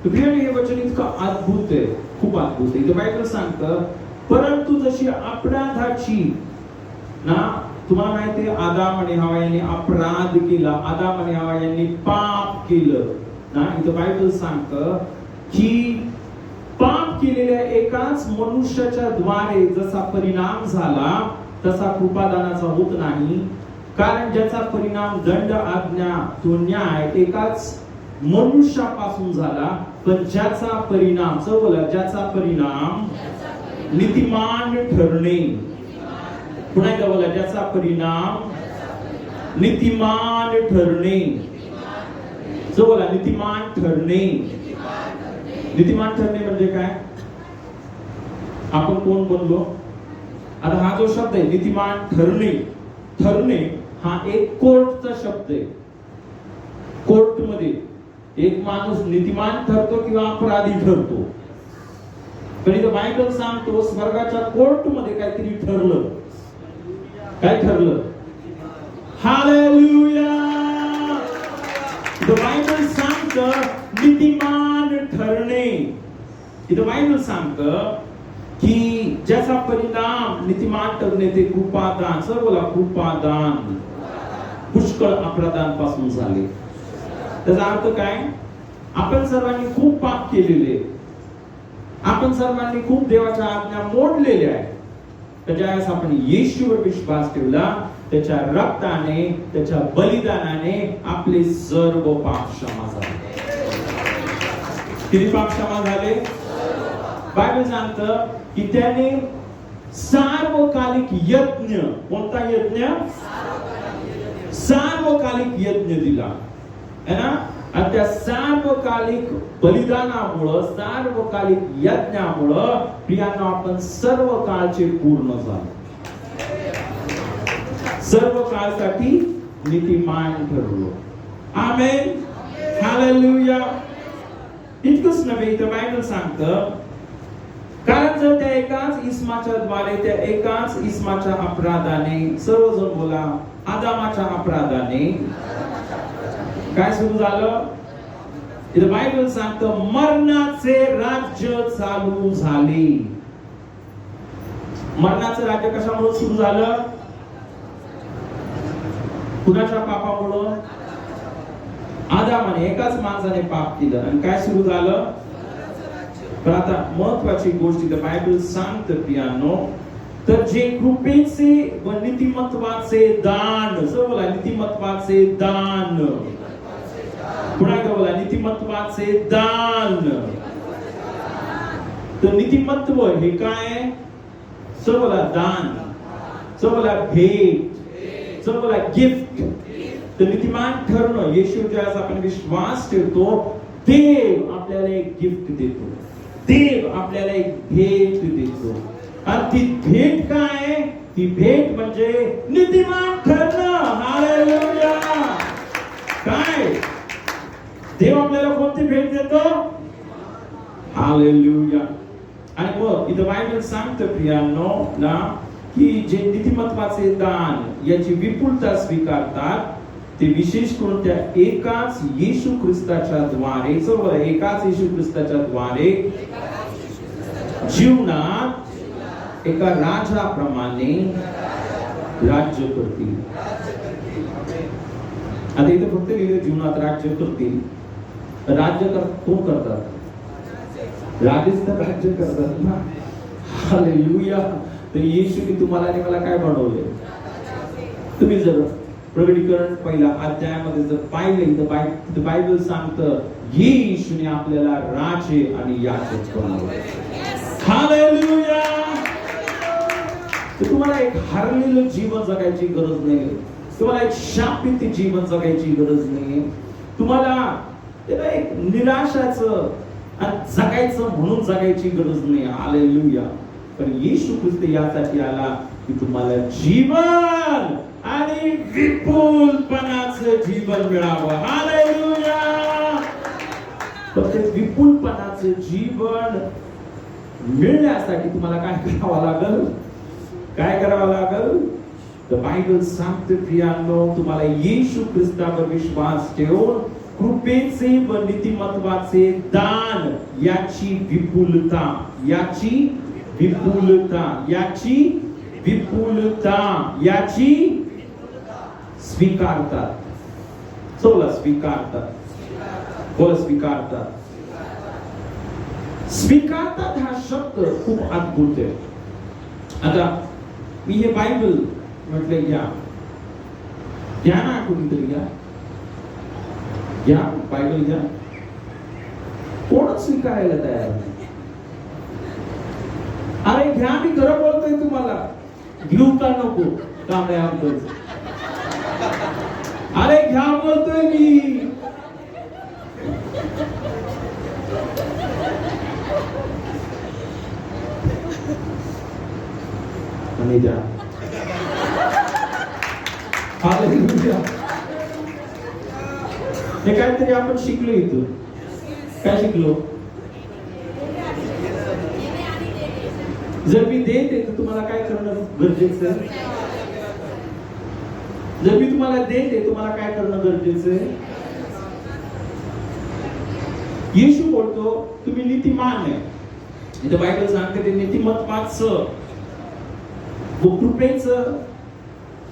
हे वचन इतकं अद्भुत आहे, खूप अद्भुत आहे. बायबल सांगतं, परंतु जशी अपराधाची ना, तुम्हाला माहिती आहे आदाम आणि हवा यांनी अपराध केला, आदाम आणि हवा यांनी पाप केलं ना. इथं बायबल सांगतं की पाप केलेल्या एकाच मनुष्याच्या द्वारे जसा परिणाम झाला तसा कृपादानाचा होत नाही, कारण ज्याचा परिणाम दंड आज्ञा तो न्याय एकाच मनुष्यापासून झाला, पण ज्याचा परिणाम बोला, ज्याचा परिणाम नीतिमान ठरणे. पुन्हा एकदा बोला, ज्याचा परिणाम नीतिमान ठरणे. बोला, नीतिमान ठरणे. नीतिमान ठरणे म्हणजे काय? आपण कोण बनलो? आता हा जो शब्द आहे नीतिमान ठरणे, ठरणे हा एक कोर्टचा शब्द आहे. कोर्ट मध्ये एक माणूस नीतिमान ठरतो किंवा अपराधी ठरतो. पण इथं बायबल सांगतो स्वर्गाच्या कोर्ट मध्ये काहीतरी ठरलं. काय ठरलं? हालेलुया. इथं बायबल सांगतं नीतिमान ठरणे. इथं बायबल सांगतं की ज्याचा परिणाम नीतिमान ठरणे ते कृपादान. बोला, कृपादान. पुष्कळ अपराधांपासून झाले. त्याचा अर्थ काय? आपण सर्वांनी खूप पाप केलेले, आपण सर्वांनी खूप देवाच्या आज्ञा मोडलेल्या आहेत. तर ज्यावेळेस आपण येशूवर विश्वास ठेवला, त्याच्या रक्ताने, त्याच्या बलिदानाने आपले सर्व पाप क्षमा झाले. किती पाप क्षमा झाले? बायबल सांगतं की त्याने सार्वकालिक यज्ञ. कोणता यज्ञ? सार्वकालिक यज्ञ दिला है ना. आणि त्या सार्वकालिक बलिदानामुळं, सार्वकालिक यज्ञामुळं प्रियांनो आपण सर्व काळचे पूर्ण झालो. सर्व काळसाठी नीतिमान ठरलो. आमेन. हालेलुया. इतकंच नव्हे, इथं बायबल सांगतं कारण जर त्या एकाच इस्माच्या द्वारे, त्या एकाच इस्माच्या अपराधाने, सर्वजण बोला, आदामाच्या अपराधाने काय सुरू झालं? इथं बायबल सांगतं मरणाचे राज्य चालू झाले. मरणाचं राज्य कशामुळे सुरू झालं? कुणाच्या पापामुळं? आदामाने, एकाच माणसाने पाप केलं आणि काय सुरू झालं? पण आता महत्वाची गोष्ट इथं बायबल सांगतं प्रियांनो, तर जे कृपेचे व नीतिमत्वाचे दान. बोला, नीतिमत्वाचे दान. पुन्हा एकदा बोला, नीतिमत्वाचे दान. तर नीतिमत्व हे काय? बोला, दान. बोला, भेट. बोला, गिफ्ट. तर नीतिमान ठरणं, येशू ज्यावेळेस आपण विश्वास ठेवतो, देव आपल्याला एक गिफ्ट देतो. देव आपल्याला एक भेट देतो. आणि ती भेट काय? ती भेट म्हणजे नीतिमान ठरणं. हालेलुया. काय? देव आपल्याला कोणती भेट देतो? हालेलुया. आणि मग इथं बायबल सांगतं प्रियांनो ना की जे नीतिमत्वाचे दान याची विपुलता स्वीकारतात ते विशेष करून त्या एकाच येशू ख्रिस्ताच्या द्वारे, एकाच येशू ख्रिस्ताच्या द्वारे जीवनात एका राजाप्रमाणे राज्य करतील. आता इथे फक्त लिहिलं जीवनात राज्य करतील. राज्य कोण करतात? राजेच तर राज्य करतात ना. हालेलुया. तर येशूने तुम्हाला आणि मला काय बनवले? तुम्ही जर प्रकटीकरण पहिला अध्यायामध्ये जर पाहिलं तर बायबल सांगतं येशूने आपल्याला राजे आणि याजक बनवले. हालेलुया. तर तुम्हाला एक हरलेलं जीवन जगायची गरज नाही. तुम्हाला एक शापित जीवन जगायची गरज नाही. तुम्हाला एक निराशाचं जगायचं म्हणून जगायची गरज नाही. हालेलुया. पण येशू ख्रिस्त यासाठी आला की तुम्हाला जीवन आणि विपुलपणाचं जीवन मिळावं. हालेलुया. पण ते विपुलपणाचं जीवन मिळण्यासाठी तुम्हाला काय करावं लागल? काय करावं लागल? तर बायबल सांगते प्रियांनो, तुम्हाला येशू ख्रिस्तावर विश्वास ठेवून कृपेचे व नीतिमत्वाचे दान याची विपुलता, याची विपुलता, याची विपुलता, याची स्वीकारतात. बोला, स्वीकारतात. बोला, स्वीकारतात. स्वीकारतात हा शब्द खूप अद्भुत आहे. आता मी हे बायबल म्हटले घ्या. घ्या ना, कुणीतरी घ्या, घ्या बायबल घ्या. कोणच स्वीकारायला तयार नाही. अरे घ्या, मी खरं बोलतोय तुम्हाला. घेऊ का नको कांबळे अंकल? अरे घ्या बोलतोय मी. आणि द्या. हालेलुया. हे काहीतरी आपण शिकलो इथून. काय शिकलो? जर मी देते तर तुम्हाला काय करणं गरजेचं आहे? जर मी तुम्हाला देते तुम्हाला काय करणं गरजेचं आहे? येशू बोलतो तुम्ही नीतिमान आहे. इथे बायबल सांगते ते नीतिमत्वाचं व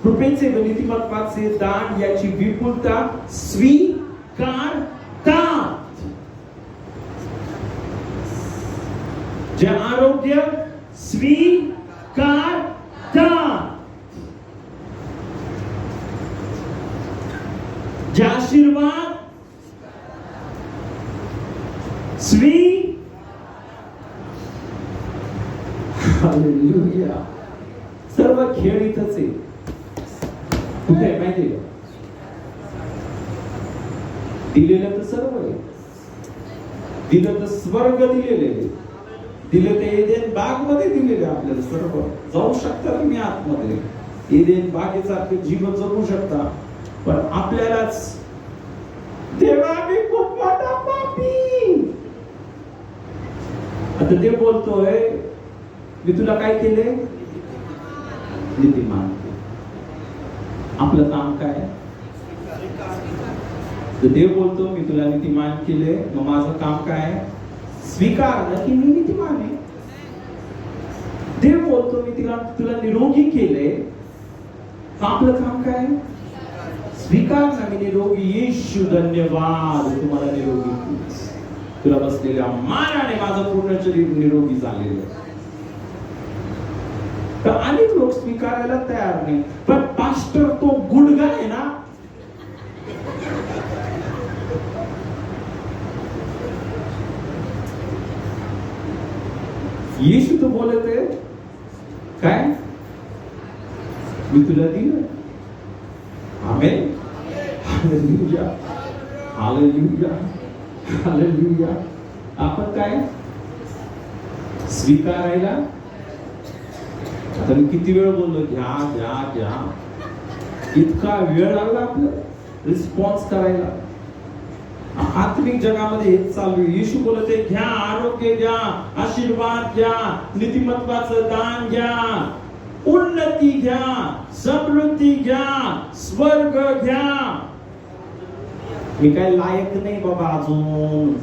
कृपेचे व नीतिमत्वाचे दान याची विपुलता स्वीकारतात. जे आरोग्य स्वीकारतात. जे आशीर्वाद हालेलुया. सर्व खेळ इथंच आहे. कुठे आहे माहिती आहे? दिलेलं तर सर्व आहे. दिलं तर स्वर्ग दिलेले, दिलं ते एदेन बाग मध्ये दिलेले आपल्याला सर्व. जाऊ शकता तुम्ही आतमध्ये, एदेन बागेसारखे जीवन जगू शकता. पण आपल्यालाच देवा मी खूप मोठा पापी. आता ते बोलतोय मी तुला काय केले? नीतिमान. आपलं काम काय? तर देव बोलतो मी तुला नीतिमान केले, मग माझं काम काय? स्वीकार की मी नीतिमान आहे. देव बोलतो मी तुला निरोगी केले, आपलं काम काय? स्वीकार ना मी निरोगी. येशू धन्यवाद तुम्हाला निरोगी. तुला बसलेल्या मानाने माझं पूर्ण शरीर निरोगी झालेलं. तर अनेक लोक स्वीकारायला तयार नाही. पण पास्टर तो गुडगा आहे ना, येशू तो बोलत आहे काय? मी तुला दिलं. आमेन. हालेलुया. हालेलुया. हालेलुया. आपण काय स्वीकारायला? आता मी किती वेळ बोललो घ्या घ्या घ्या. इतका वेळ लागला आपल्याला रिस्पॉन्स करायला. आत्मिक जगामध्ये हेच चालू आहे. येशू बोलत आहे घ्या, आरोग्य घ्या, आशीर्वाद घ्या, नीतिमत्वाचं दान घ्या, उन्नती घ्या, समृद्धी घ्या, स्वर्ग घ्या. मी काय लायक नाही बाबा, अजून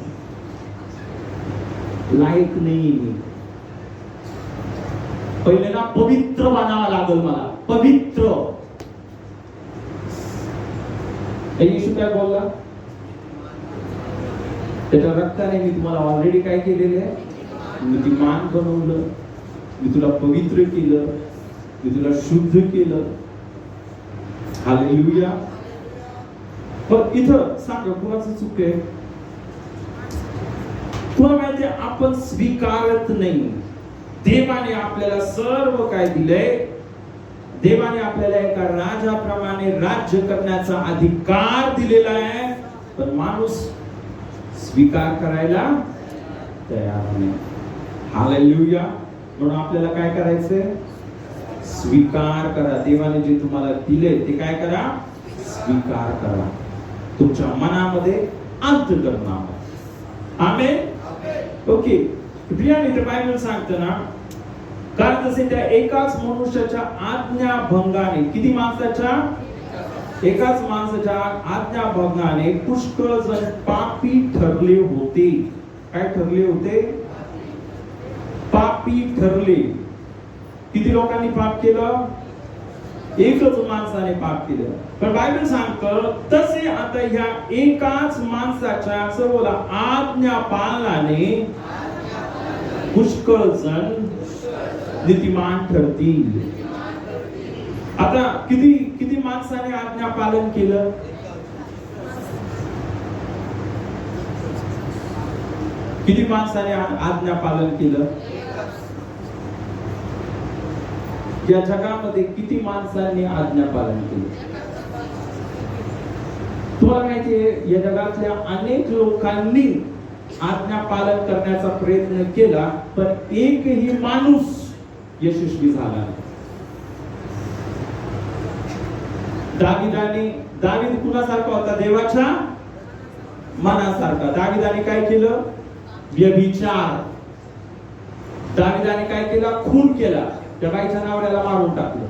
लायक नाही मी. पहिले ना पवित्र बनावं लागल मला. पवित्र. येशू काय बोलला? त्याच्या रक्ताने मी तुम्हाला ऑलरेडी काय केलेलं आहे? नीतिमान बनवलं. मी तुला पवित्र केलं. मी तुला शुद्ध केलं. हालेलुया. पण इथं सांगा कुणाचं चूक आहे? तुम्हाला माहिती आहे आपण स्वीकारत नाही. देवाने आपल्याला सर्व काय दिलंय? देवाने आपल्याला एका राजाप्रमाणे राज्य करण्याचा अधिकार दिलेला आहे. पण माणूस स्वीकार करायला तयार नाही. हालेलुया. म्हणून आपल्याला काय करायचंय? स्वीकार करा. देवाने जे तुम्हाला दिले ते काय करा? स्वीकार करा. तुमच्या मनामध्ये अंतःकरणामध्ये. आमेन. ओके. प्रियाने ते बायबल सांगतं ना, कारण तसे त्या एकाच मनुष्याच्या आज्ञाभंगाने, किती माणसाच्या? एकाच माणसाच्या आज्ञाभंगाने पुष्कळ जण पापी ठरले होते. काय ठरले होते? पापी ठरले. किती लोकांनी पाप केलं? एकच माणसाने पाप केलं. पण बायबल सांगतं तसे आता ह्या एकाच माणसाच्या असं बोला आज्ञा पालनाने पुष्कळ जण नीतिमान ठरतील. आता किती किती माणसाने आज्ञा पालन केलं? किती माणसाने आज्ञा पालन केलं? या जगामध्ये किती माणसांनी आज्ञा पालन केलं? तुम्हाला माहितीये, या जगातल्या अनेक लोकांनी आज्ञा पालन करण्याचा प्रयत्न केला, पण एकही माणूस यशस्वी झाला नाही. दावीद कुणासारखा होता? देवाच्या मनासारखा. दाविदाने काय केलं? व्यभिचार. दाविदाने काय केला? खून केला. त्या बाईच्या नवऱ्याला मारून टाकलं.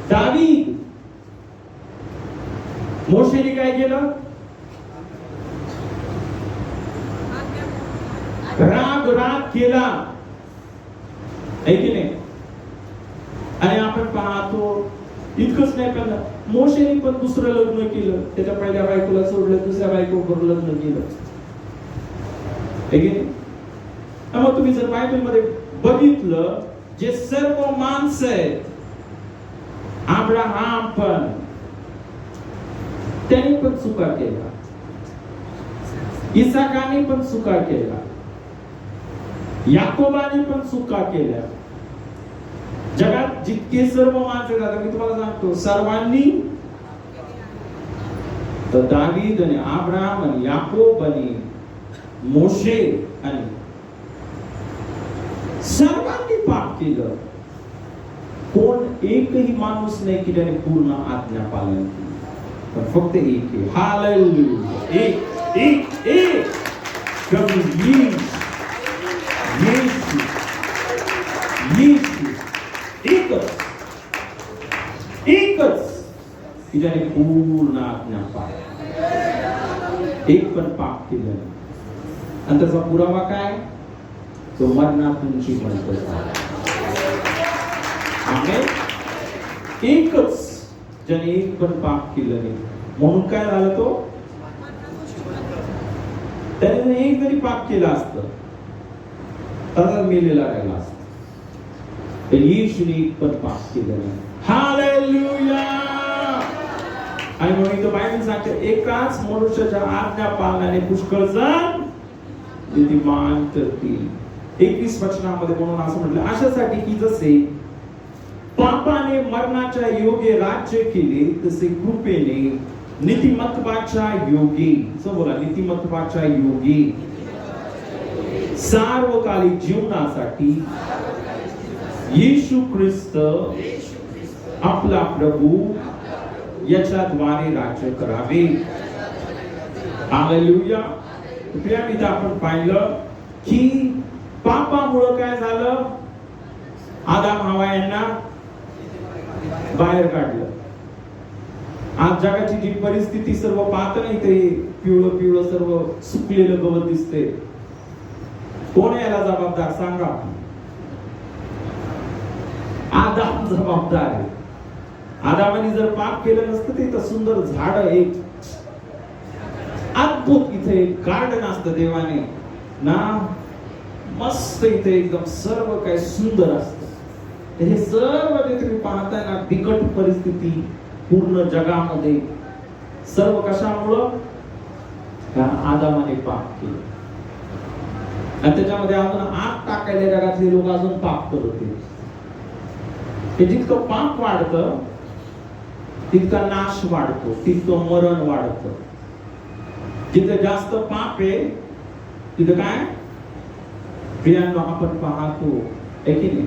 दावीद. मोशेने काय केलं? राग केला, आहे की नाही? आणि आपण पाहतो इतकंच नाही, पण मोशेने पण दुसरं लग्न केलं. त्याच्या पहिल्या बायकोला सोडलं, दुसऱ्या बायकोवर लग्न केलं, आहे की नाही? मग तुम्ही जर बायबलमध्ये बघितलं, जे सर्व माणसं आहेत, अब्राहम पण त्याने पण चुका केला, इसाकाने पण चुका केला, याकोबाने पण चुका केल्या. जगात जितके सर्व माणसं आहेत, मी तुम्हाला सांगतो, सर्वांनी, तर दावीद आणि अब्राहम आणि याकोब आणि मोशे आणि सर्वांनी पाप केलं. कोण एकही माणूस नाही की त्याने पूर्ण आज्ञा पालन केलं, पण फक्त एक आहे. हालेलुया. एक प्रभू येशू एकच की ज्याने पूर्ण आज्ञा पाळली, एक पण पाप केलं नाही. आणि त्याचा पुरावा काय? तो मरणातून जिवंत झाला. आमेन. एकच ज्याने एक पण पाप केलं नाही, म्हणून काय झालं? तो त्याने एक जरी पाप केलं असतं तर मेलेला राहिला असता. येशूने एक पण पाप केलं नाही. हालेलुया. आणि म्हणून इथं बायबल सांगते, एकाच मनुष्याच्या आज्ञा पालनाने पुष्कळ जण नीतिमान करतील. 21 वचनामध्ये म्हणून असं म्हटलं, अशासाठी की जसे पापाने मरणाच्या योगे राज्य केले, तसे कृपेने नीतिमत्वाच्या योगे, बोला, नीतिमत्वाच्या योगे सार्वकालिक जीवनासाठी येशू ख्रिस्त आपला प्रभू याच्याद्वारे राज्य करावे. हालेलुया. इथं आपण पाहिलं की पापामुळे काय झालं? आदाम हवा यांना बाहेर काढलं. आज जगाची जी परिस्थिती सर्व पाहत नाही, ते पिवळं पिवळं सर्व सुकलेलं गवत दिसते. कोण याला जबाबदार? सांगा. आदाम जबाबदार आहे. आदामाने जर पाप केलं नसतं, ते तर सुंदर झाड, एक अद्भुत इथे एक गार्डन असतं देवाने ना, मस्त इथे एकदम सर्व काही सुंदर असतं. हे सर्व जे तुम्ही पाहताय ना, बिकट परिस्थिती पूर्ण जगामध्ये, सर्व कशामुळं? कारण आदामाने पाप केलं. आणि त्याच्यामध्ये अजून आग टाकायला जगातले लोक अजून पाप करत होते. हे जितकं पाप वाढतं तितका नाश वाढतो, तितकं मरण वाढतं. जिथे जास्त पाप आहे तिथं काय? प्रियांनो, आपण पाहतो आहे की नाही,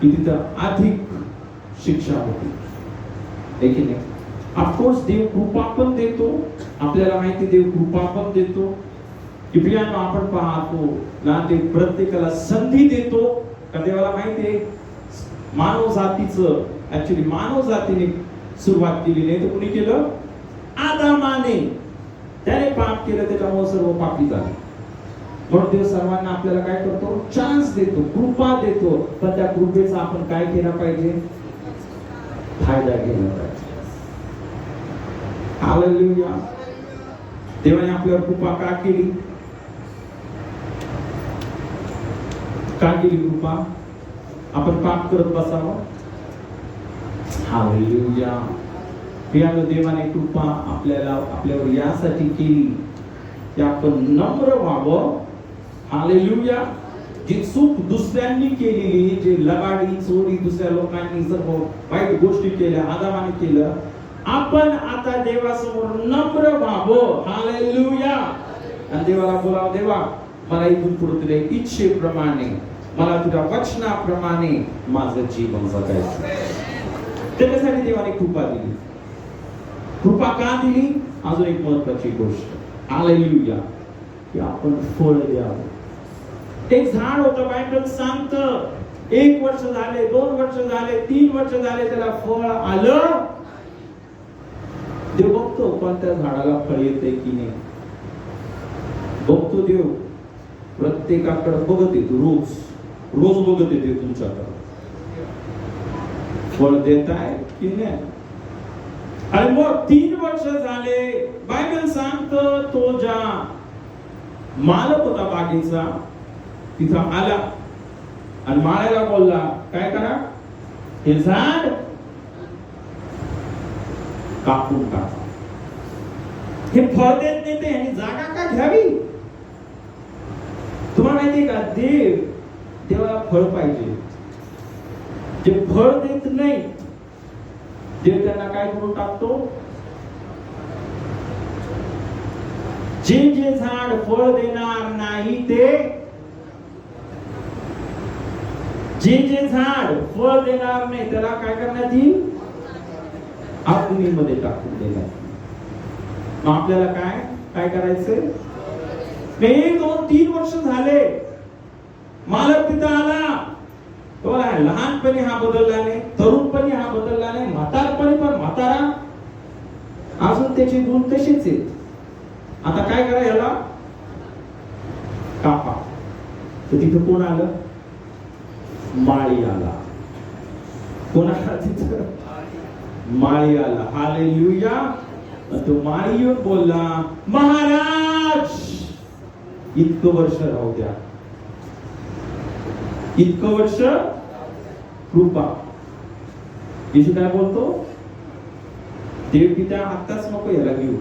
की तिथं अधिक शिक्षा होती, आहे की नाही? ऑफकोर्स देव कृपा पण देतो, आपल्याला माहिती, देव कृपा पण देतो. की प्रियांनो, आपण पाहतो ना, ते प्रत्येकाला संधी देतो. का देवाला माहिती आहे, मानव जातीचं, ऍक्च्युली मानव जातीने सुरुवात केली नाही, तर कुणी केलं? आदामाने. त्याने पाप केलं, त्याच्यामुळे सर्व पापी झाले. म्हणून देव सर्वांना आपल्याला काय करतो? चान्स देतो, कृपा देतो. पण त्या कृपेचा आपण काय केला पाहिजे? फायदा घ्यायला पाहिजे. हालेलुया. देवाने आपल्यावर कृपा का केली? का केली कृपा? आपण पाप करत बसावं? हालेलुया. प्रियानो, देवाने कृपा आपल्यावर यासाठी केली की आपण नम्र व्हावं. हालेलुया. जी चूक दुसऱ्यांनी केलेली, जे लबाडी चोरी दुसऱ्या लोकांनी सर्व वाईट गोष्टी केल्या, आदामाने केलं, आपण आता देवासमोर नम्र व्हावं. हालेलुया. आणि देवाला बोलावं, देवा मला इथून पुढे तुझ्या इच्छेप्रमाणे, मला तुझ्या वचनाप्रमाणे माझं जीवन जगायचं. त्याच्यासाठी देवाने कृपा दिली. कृपा का दिली? अजून एक महत्वाची गोष्ट, हालेलुया, की आपण फळ द्यावं. एक झाड होतं, बायबल सांगतं, 1 वर्ष झाले, 2 वर्ष झाले, 3 वर्ष झाले, त्याला फळ आलं. देव बघतो कोणत्या झाडाला फळ येते की नाही. बघतो देव, प्रत्येकाकडे बघत येतो, रोज बघत येते तुमच्याकडे, फळ देताय की नाही. आणि मग 3 वर्ष झाले, बायबल सांगतं, तो ज्या मालक होता बागेचा तिथं आला आणि माळ्याला बोलला, काय करा, हे झाड कापून टाका. हे फळ देत नाही ते, आणि जागा का घ्यावी? तुम्हाला माहितीये का, देवाला फळ पाहिजे. जे फळ देत नाही, देव त्यांना काय करून टाकतो? जे झाड फळ देणार नाही ते, जे झाड फळ देणार नाही त्याला काय करण्यात येईल? अग्नीमध्ये टाकून देण्यात. मग आपल्याला काय करायचं? 1, 2, 3 वर्ष झाले, मालक तिथं आला, तो लहानपणी हा बदलला नाही, तरुणपणी हा बदलला नाही, म्हातारपणी पण म्हातारा, अजून त्याचे गुण तसेच आहेत. आता काय करा, याला कापा. तर तिथं कोण आलं? माळी आला. कोण आला तिथं? माळी आला. हालेलुया. तो माळी येऊन बोलला, महाराज इतकं वर्ष राहू द्या, इतकं वर्ष कृपा. येशू काय बोलतो? देव पिता आताच नको याला घेऊ.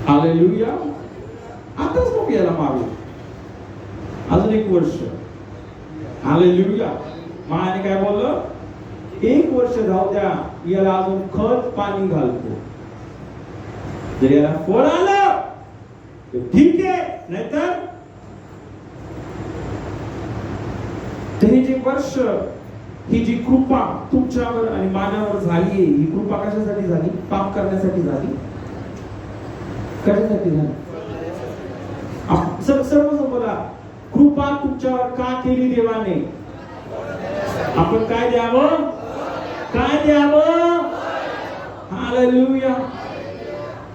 हालेलुया. आताच नको याला मारू, अजून 1 वर्ष. हालेलुया. माने काय बोललं? 1 वर्ष राहू द्या, याला अजून खत पाणी घालतो. जर याला फळ आलं तर ठीक आहे, नाहीतर हे जे वर्ष, ही जी कृपा तुमच्यावर आणि माझ्यावर झाली, ही कृपा कशासाठी झाली? पाप करण्यासाठी झाली. कशासाठी झाली? सर्व बोला, कृपा तुमच्यावर का केली देवाने? आपण काय द्यावं? काय द्यावं? हालेलुया.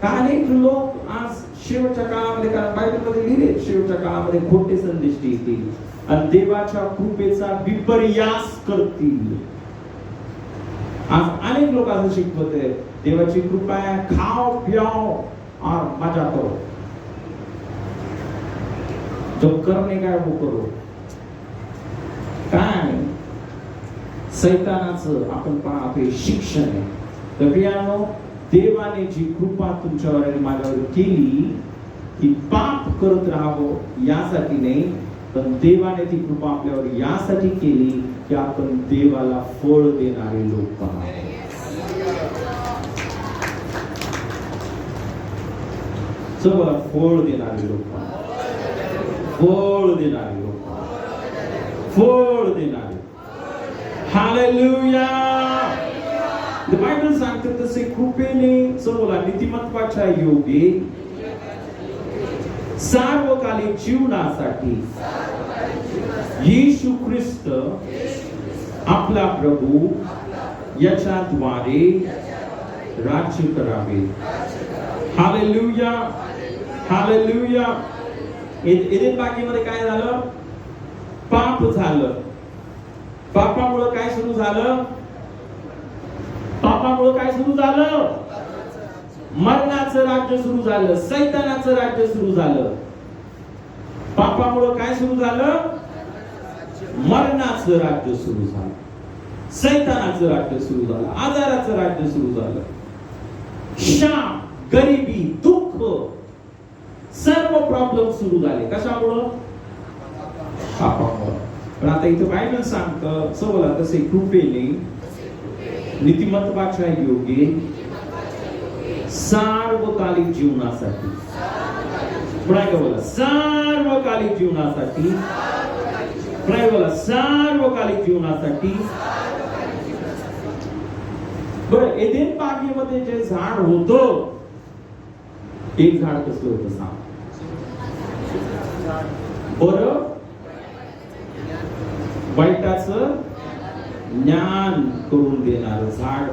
अनेक लोक आज शेवटच्या काळामध्ये, कारण बायबलमध्ये लिहिले, शेवटच्या काळामध्ये खोटे संदेश देतील आणि देवाच्या कृपेचा विपर्यास करतील. आज अनेक लोक असं शिकवत आहेत, देवाची कृपा आहे, खाओ पियाओ और मजा करो, जो करने का वो करो. काय सैतानाचं आपण पाहतो शिक्षण आहे. तर प्रियानो, देवाने जी कृपा तुमच्यावर आणि माझ्यावर केली, ती पाप करत राहावं यासाठी नाही, पण देवाने ती कृपा आपल्यावर यासाठी केली की आपण देवाला फळ देणारे लोक आहोत. चला, फळ देणारे लोक आहोत. फळ देणारे लोक आहोत. फळ देणारे. हालेलुया. द बायबल सांगते तसे कृपेने सर्वला नीतिमत्वाच्या योगे सार्वकालिक जीवनासाठी येशू ख्रिस्त आपला प्रभू याच्याद्वारे राज्य करावे. हालेलुया. हालेलुया. एदेन बागेमध्ये काय झालं? पाप झालं. पापामुळे काय सुरू झालं? पापामुळे काय सुरू झालं? मरणाचं राज्य सुरू झालं. सैतानाचं राज्य सुरू झालं. पापामुळे काय सुरू झालं? मरणाचं राज्य सुरू झालं. सैतानाचं राज्य सुरू झालं, आजाराचं राज्य सुरू झालं, शाप, गरिबी, दुःख, सर्व प्रॉब्लेम सुरू झाले. कशामुळं? पापामुळं. पण आता इथं बायबल सांगतं सवला तसे कृपेने नीतिमत्वाच्या योगे सार्वकालिक जीवनासाठी, पुन्हा का बोला, सार्वकालिक जीवनासाठी, पुन्हा बोला, सार्वकालिक जीवनासाठी. बरं, एदेन बागेमध्ये जे झाड होतं, एक झाड कसलं होतं सांग बरं? वाईटाचं ज्ञान करून देणारं झाड.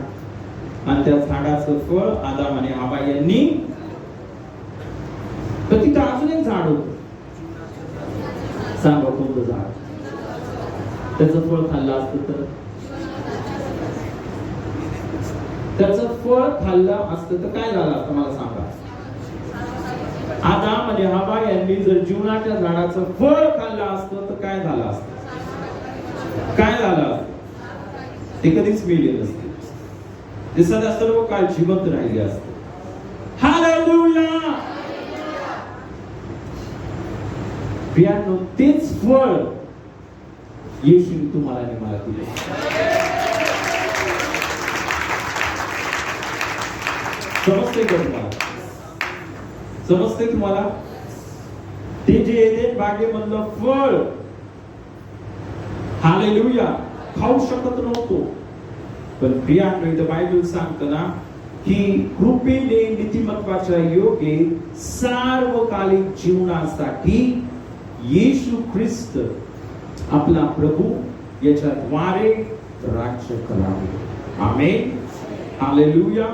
आणि त्या झाडाचं फळ आदाम आणि हवा यांनी. तर तिथं अजून एक झाड होत. सांगा कोणतं झाड? त्याचं फळ खाल्लं असतं तर, त्याचं फळ खाल्लं असतं तर काय झालं असतं मला सांगा? आदाम आणि हवा यांनी जर जीवनाच्या झाडाचं फळ खाल्लं असतं तर काय झालं असतं? काय झालं असतं? ते कधीच मेले नसते, ते सदा सर्व काळ जिवंत राहिले असते. हालेलुया. प्रियांनो, तेच फळ येशूने तुम्हाला आणि मला दिले. समजते का तुम्हाला? समजते तुम्हाला? ते जे एदेन बागेमधलं फळ, हालेलुया, खाऊ शकत नव्हतो. पण प्रियांनो, इथं बायबल सांगतं ना की कृपेने नीतिमत्वाच्या योगे सार्वकालिक जीवनासाठी येशू ख्रिस्त आपला प्रभू याच्याद्वारे राज्य करावे. आमेन. हालेलुया.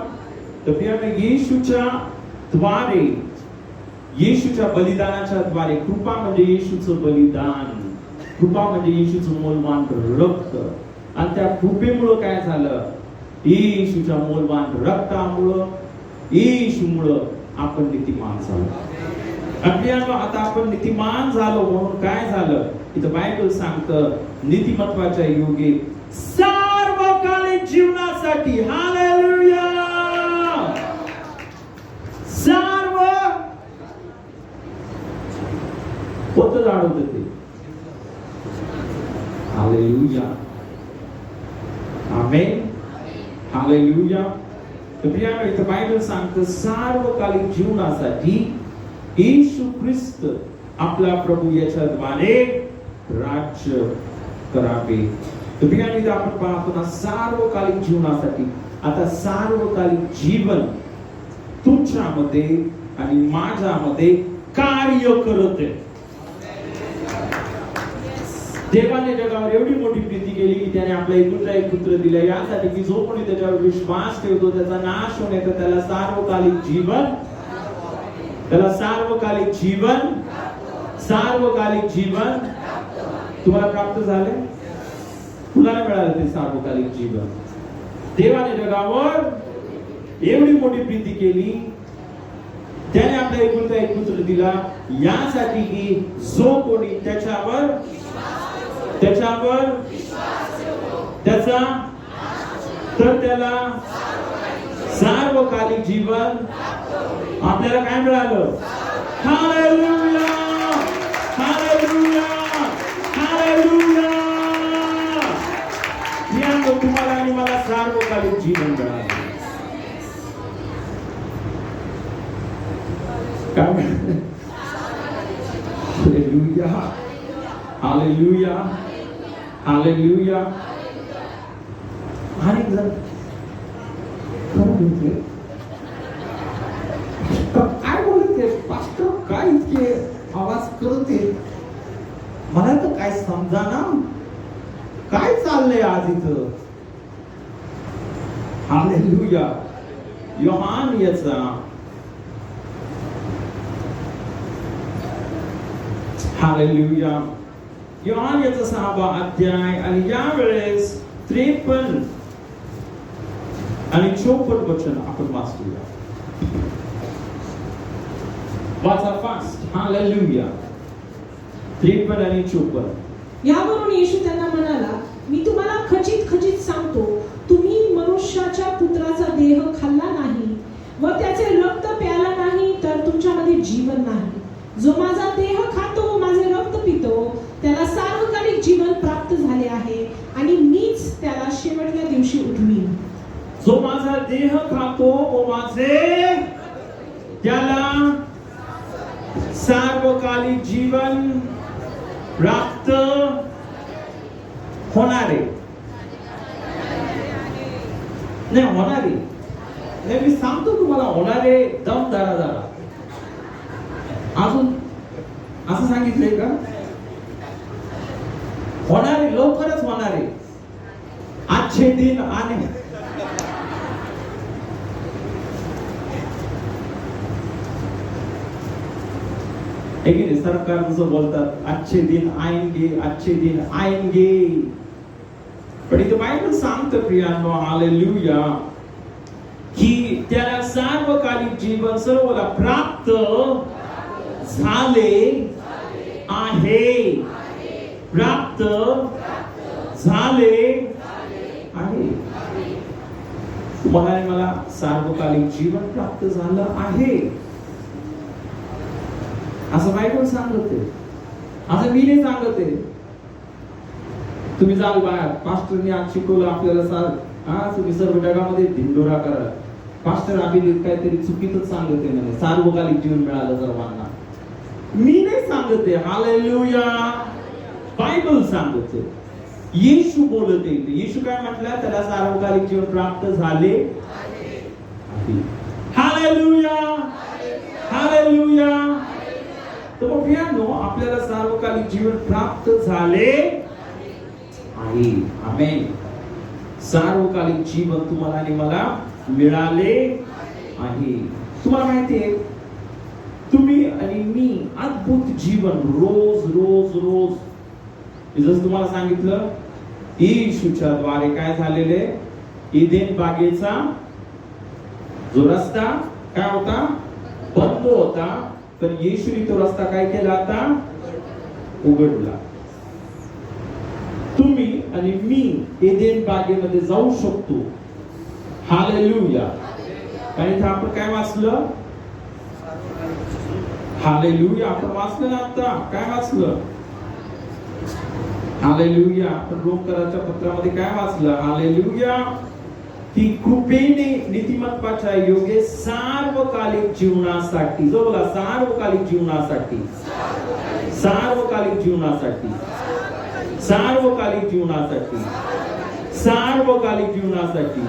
तर प्रियांनो, येशूच्या द्वारे, येशूच्या बलिदानाच्या द्वारे, कृपा म्हणजे येशूचं बलिदान, कृपा म्हणजे येशूचं मौल्यवान रक्त. आणि त्या कृपेमुळं काय झालं? येशूच्या मौल्यवान रक्तामुळं, येशूमुळं आपण नीतिमान झालो. आपल्याला आता आपण नीतिमान झालो म्हणून काय झालं? इथं बायबल सांगतं नीतिमत्वाच्या योगे सार्वकालिक जीवनासाठी. हालेलुया. सार्व कोणतं झाड होतं ते? हालेलुया. आमेन. हालेलुया. तर प्रियांनो, इथं बायबल सांगतं सार्वकालिक जीवनासाठी येशू ख्रिस्त आपला प्रभू याच्याद्वारे राज्य करावे. तर प्रियांनो, इथं आपण पाहतो ना सार्वकालिक जीवनासाठी. आता सार्वकालिक जीवन तुमच्यामध्ये आणि माझ्यामध्ये कार्य करत आहे. देवाने जगावर एवढी मोठी प्रीती केली की त्याने आपला एकुलता एक पुत्र दिला, यासाठी की जो कोणी त्याच्यावर विश्वास ठेवतो त्याचा नाश होणे तर त्याला सार्वकालिक जीवन, त्याला सार्वकालिक जीवन, सार्वकालिक जीवन तुम्हाला प्राप्त झाले. कुणाला मिळालं ते सार्वकालिक जीवन? देवाने जगावर एवढी मोठी प्रीती केली, त्याने आपला एकुलता एक पुत्र दिला, यासाठी की जो कोणी त्याच्यावर त्याचा तर त्याला सार्वकालिक जीवन. आपल्याला काय मिळालं? हालेलुया. हालेलुया. हालेलुया. प्रियांनो, तुम्हाला आणि मला सार्वकालिक जीवन मिळालं. काय मिळालं? हालेलुया. हालेलुया. हालेलुया. आणि जर काय बोलते पास्टर, काय इतके आवाज करते, मला तर काय समजाना काय चाललंय आज इथं. हालेलुया. योहान याचा हालेलुया. योहान याचा 6वा अध्याय आणि यावेळेस 53 आणि 54 वचन आपण वाचूया. वाचा फास्ट. हालेलुया. 53 आणि 54. यावरून येशू त्यांना म्हणाला, मी तुम्हाला खचित खचित देह खाल्ला नाही व त्याचे रक्त प्याला नाही तर तुमच्यामध्ये जीवन नाही. जो माझा देह खातो, माझे रक्त पितो, त्याला सार्वकालिक जीवन प्राप्त झाले आहे आणि मीच त्याला शेवटच्या दिवशी उठवीन. जो माझा देह खातो व माझे त्याला सार्वकालिक जीवन प्राप्त होणारे नाही होणारे नाही, मी सांगतो तुम्हाला होणारे. दम धरा जरा. अजून असं सांगितलंय का? होणारे, लवकरच होणारे. आजचे दिन आने. सरकार जसं बोलतात आजचे दिन आएंगे, आजचे दिन आएंगे. पण इथे बायबल सांगतं प्रियांनो, हालेलुया, की त्याला सार्वकालिक जीवन सर्वला प्राप्त झाले आहे. प्राप्त झाले आहे. तुम्हाला आणि मला सार्वकालिक जीवन प्राप्त झालं आहे असं बायबल सांगते. असं मी नाही सांगते. तुम्ही जाल बाहेर, पास्टरने आज शिकवलं आपल्याला तुम्ही सर्व जगामध्ये धिंडोरा करा. पास्टर अभिजित काहीतरी चुकीतच सांगते म्हणे सार्वकालिक जीवन मिळालं सर्वांना. मी नाही सांगते. हालेलुया. बायबल सांगते. येशू बोलते. येशू काय म्हटलं? त्याला सार्वकालिक जीवन प्राप्त झाले. हालेलुया. हालेलुया. तर मग प्रियांनो, आपल्याला सार्वकालिक जीवन प्राप्त झाले आहे. आमेन. सार्वकालिक जीवन तुम्हाला आणि मला मिळाले आहे. तुम्हाला माहिती आहे, तुम्ही आणि मी अद्भुत जीवन रोज रोज रोज, जसं तुम्हाला सांगितलं, येशूच्या द्वारे काय झालेले, एदेन बागेचा जो रस्ता काय होता, बंद होता, पण येशूने तो रस्ता काय केला, आता उघडला. तुम्ही आणि मी एदेन बागेमध्ये जाऊ शकतो. हालेलुया. आणि इथे आपण काय वाचलं? हालेलुया. आपण वाचलं ना आता, काय वाचलं? हालेलुया. आपण रोमकराच्या पत्रामध्ये काय वाचलं? हालेलुया. ती कृपेने नीतिमत्वाच्या योगे सार्वकालिक जीवनासाठी, जो बोला सार्वकालिक जीवनासाठी, सार्वकालिक जीवनासाठी, सार्वकालिक जीवनासाठी, सार्वकालिक जीवनासाठी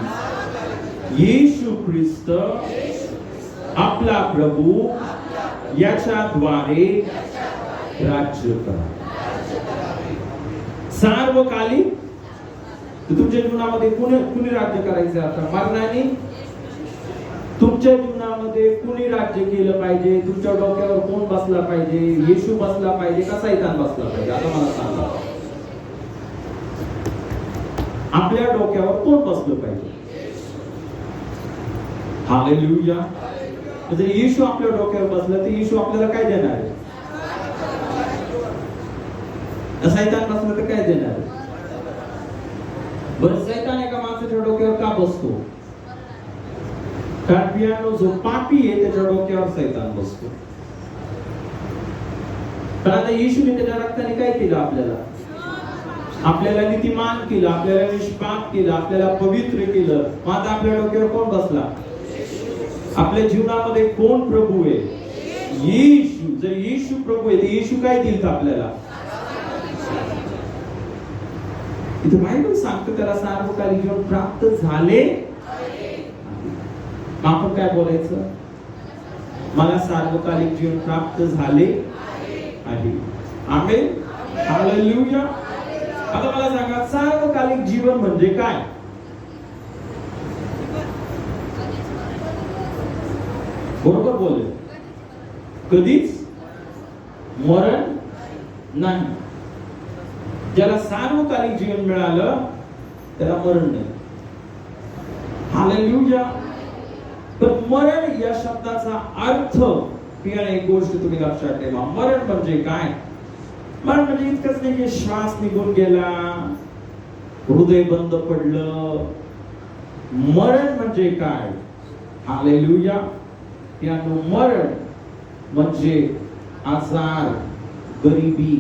येशू ख्रिस्त आपला प्रभू याच्याद्वारे राज्य करा. सार्वकालिक. तुमच्या जीवनामध्ये कुणी राज्य करायचं? आता मरणाने तुमच्या जीवनामध्ये कुणी राज्य केलं पाहिजे? तुमच्या डोक्यावर कोण बसला पाहिजे? येशू बसला पाहिजे का सैतान बसला पाहिजे? आता मला सांगा, आपल्या डोक्यावर कोण बसलं पाहिजे? हालेलुया. जर येशू आपल्या डोक्यावर बसला तर येशू आपल्याला काय देणार आहे? सैतान बसला तर काय देणार आहे? बरं, सैतान एका माणसाच्या डोक्यावर का बसतो? कारण पियानो जो पापी आहे त्याच्या डोक्यावर सैतान बसतो. पण आता येशूने त्याच्या रक्ताने काय केलं? आपल्याला नीतिमान केलं, आपल्याला निष्पाप केलं, आपल्याला पवित्र केलं. मग आता आपल्या डोक्यावर कोण बसला? आपल्या जीवनामध्ये कोण प्रभू आहे? येशू. जर येशू प्रभू आहे तर येशू काय देईल आपल्याला? इथे बायबल सांगतो त्याला सार्वकालिक जीवन प्राप्त झाले. आपण काय बोलायचं? मला सार्वकालिक जीवन प्राप्त झाले आहे. आमेन. हालेलुया. आता मला सांगा, सार्वकालिक जीवन म्हणजे काय? बरोबर बोलले. कधीच मरण नाही. ज्याला सार्वकालिक जीवन मिळालं त्याला मरण नाही. हालेलुया. पण मरण या शब्दाचा अर्थ, एक गोष्ट तुम्ही लक्षात ठेवा. मरण म्हणजे काय? मरण म्हणजे इतकंच नाही की श्वास निघून गेला, हृदय बंद पडलं, मरण म्हणजे काय? हालेलुया. यानो मरण म्हणजे आजार, गरिबी,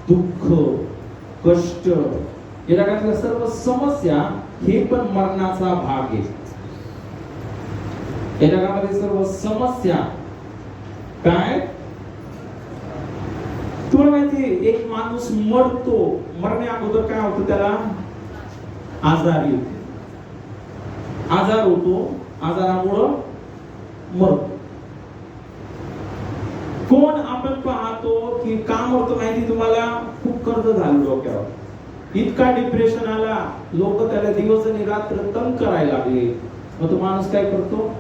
दुःख, कष्ट, या जगातल्या सर्व समस्या हे पण मरणाचा भाग आहे. या जगामध्ये सर्व समस्या काय? तुम्हाला माहिती एक माणूस मरतो, मरण्या अगोदर काय होतं? त्याला आजार येतो, आजार होतो, आजारामुळं मरतो. कोण आपण पाहतो की का मरतो माहिती तुम्हाला? खूप कर्ज झालं डोक्यावर, इतका डिप्रेशन आला, लोक त्याला दिवस आणि रात्र तंग करायला लागले. मग तो माणूस काय करतो?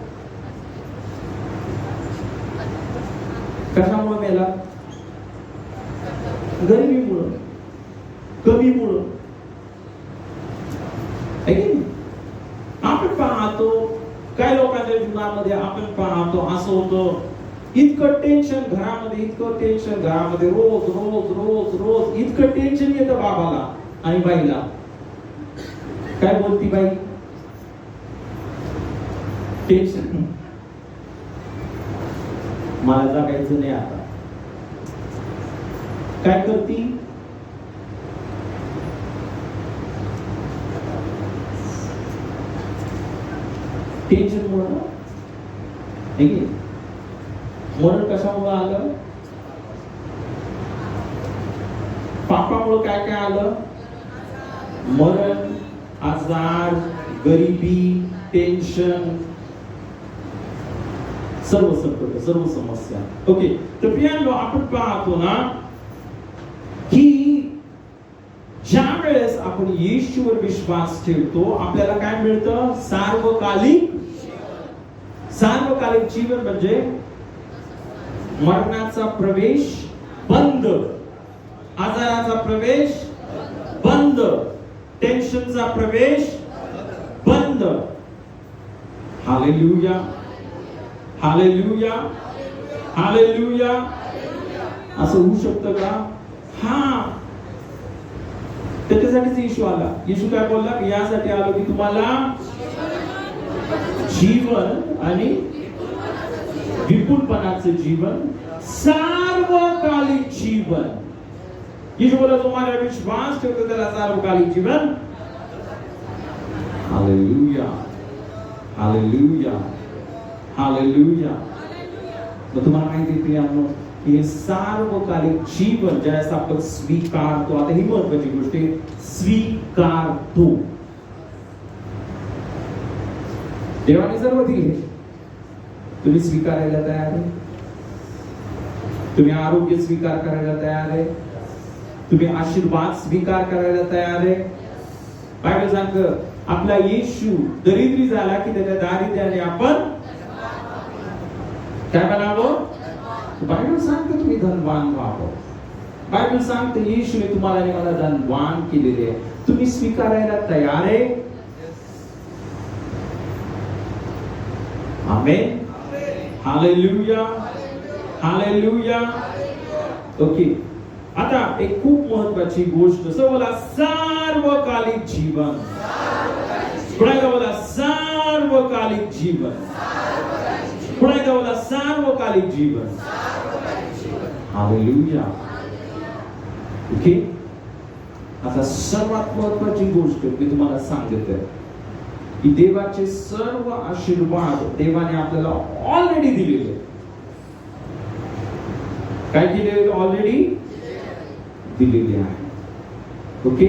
कशामुळे मेला? गरिबीमुळं, कमीमुळं. आपण पाहतो काही लोकांच्या जीवनामध्ये आपण पाहतो असं होतं, इतकं टेन्शन घरामध्ये, इतकं टेन्शन घरामध्ये, रोज रोज रोज रोज इतकं टेन्शन येतं बाबाला आणि बाईला. काय बोलती बाई? टेन्शन, मला जगायचं नाही आता. काय करती? टेन्शन मुळे. मरण कशामुळे आलं? पापामुळे काय काय आलं? मरण, आजार, गरिबी, टेन्शन, सर्व संकट, सर्व समस्या. ओके, तर प्रियांनो आपण पाहतो ना की ज्या वेळेस आपण येशूवर विश्वास ठेवतो आपल्याला काय मिळतं? सार्वकालिक. सार्वकालिक जीवन म्हणजे मरणाचा प्रवेश बंद, आजाराचा प्रवेश बंद, टेन्शनचा प्रवेश बंद. हालेलुया, हालेलुया, हालेलुया. असं होऊ शकतं का? हा, त्याच्यासाठीच येशू आला. येशू काय बोलला? यासाठी आलो की तुम्हाला जीवन आणि विपुलपणाचे जीवन, सार्वकालिक जीवन. येशू बोला तुम्हाला विश्वास ठेवतो त्याला सार्वकालिक जीवन. हालेलुया, हालेलुया, हालेलुया. मग तुम्हाला माहिती प्रियांनो हे सार्वकालिक जीवन ज्यावेळेस आपण स्वीकारतो, आता ही महत्वाची गोष्ट आहे, स्वीकारतो. देवाने सर्व दिले, तुम्ही स्वीकारायला तयार आहे? तुम्ही आरोग्य स्वीकार करायला तयार आहे? तुम्ही आशीर्वाद स्वीकार करायला तयार आहे? बायबल सांगतं आपला येशू दरिद्री झाला की त्याच्या दारिद्र्याने आपण काय बनावं? बायबल सांगते तुम्ही धनवान व्हावं. बायबल सांगते येशूने तुम्हाला आणि मला धनवान केलेले आहे. तुम्ही स्वीकारायला तयार आहे? आमेन, हालेलुया, हालेलुया. ओके, आता एक खूप महत्वाची गोष्ट, बोला सार्वकालिक जीवन. पुन्हा बोला सार्वकालिक जीवन. पुन्हा बोला सार्वकालिक जीवन. हालेलुया. ओके, आता सर्वात महत्वाची गोष्ट मी तुम्हाला सांगते की देवाचे सर्व आशीर्वाद देवाने आपल्याला ऑलरेडी दिलेले. काय दिलेले? ऑलरेडी दिलेले आहे. ओके,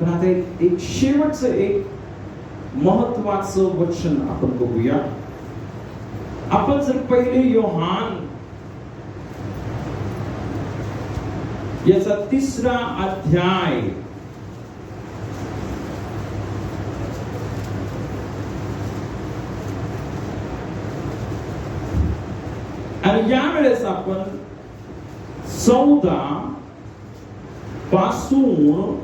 पण आता एक शेवटचं एक महत्वाचं वचन आपण बघूया. आपण जर पहिले योहान याचा 3रा अध्याय आणि यावेळेस आपण 14 पासून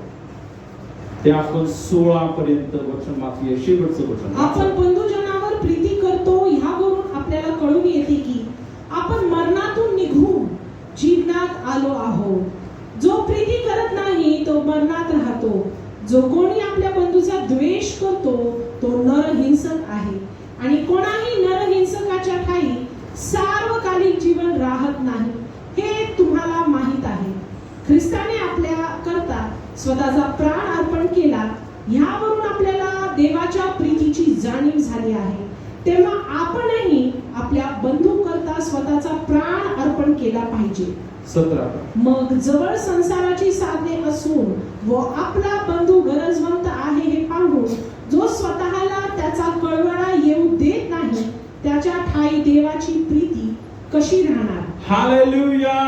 ते आपण 16 पर्यंत वचन वाचूया. शेवटचं वचन. आपण बंधुजनावर प्रीती करतो ह्यावरून आपल्याला कळून येते की आपण मरणातून निघून जीवनात आलो आहोत. जो प्रीती करत नाही तो मरणात राहतो. जो कोणी आपल्या बंधूचा द्वेष करतो तो नरहिंसक आहे आणि कोणाही नरहिंसकाच्या ठाई सार्वकालिक जीवन राहत नाही, हे तुम्हाला माहित आहे. ख्रिस्ताने आपल्या करता स्वतःचा प्राण अर्पण केला, ह्यावरून आपल्याला देवाच्या प्रीतीची जाणीव झाली आहे. तेव्हा आपणही आपल्या बंधू करता स्वतःचा प्राण अर्पण केला पाहिजे. 17. मग जवळ संसाराची साधने असून व आपला बंधू गरजवंत आहे हे पाहून जो स्वतःला त्याचा कळवळा येऊ देत नाही, त्याच्या ठाई देवाची प्रीती कशी राहणार? हालेलुया.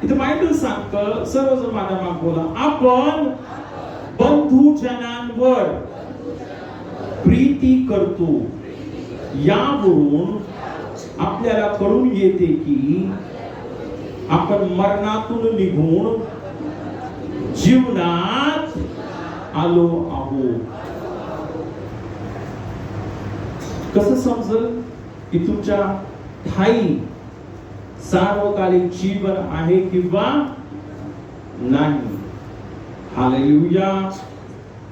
इथे बायबल सांगतं, सर्वजण माझ्या माग बोला, आपण बंधुजनांवर प्रीती करतो, यावरून आपल्याला कळून येते की आपण मरणातून निघून जीवनात आलो आहोत. कसं समजल की तुमच्या ठाई सार्वकालिक जीवन आहे किंवा नाही? Hallelujah,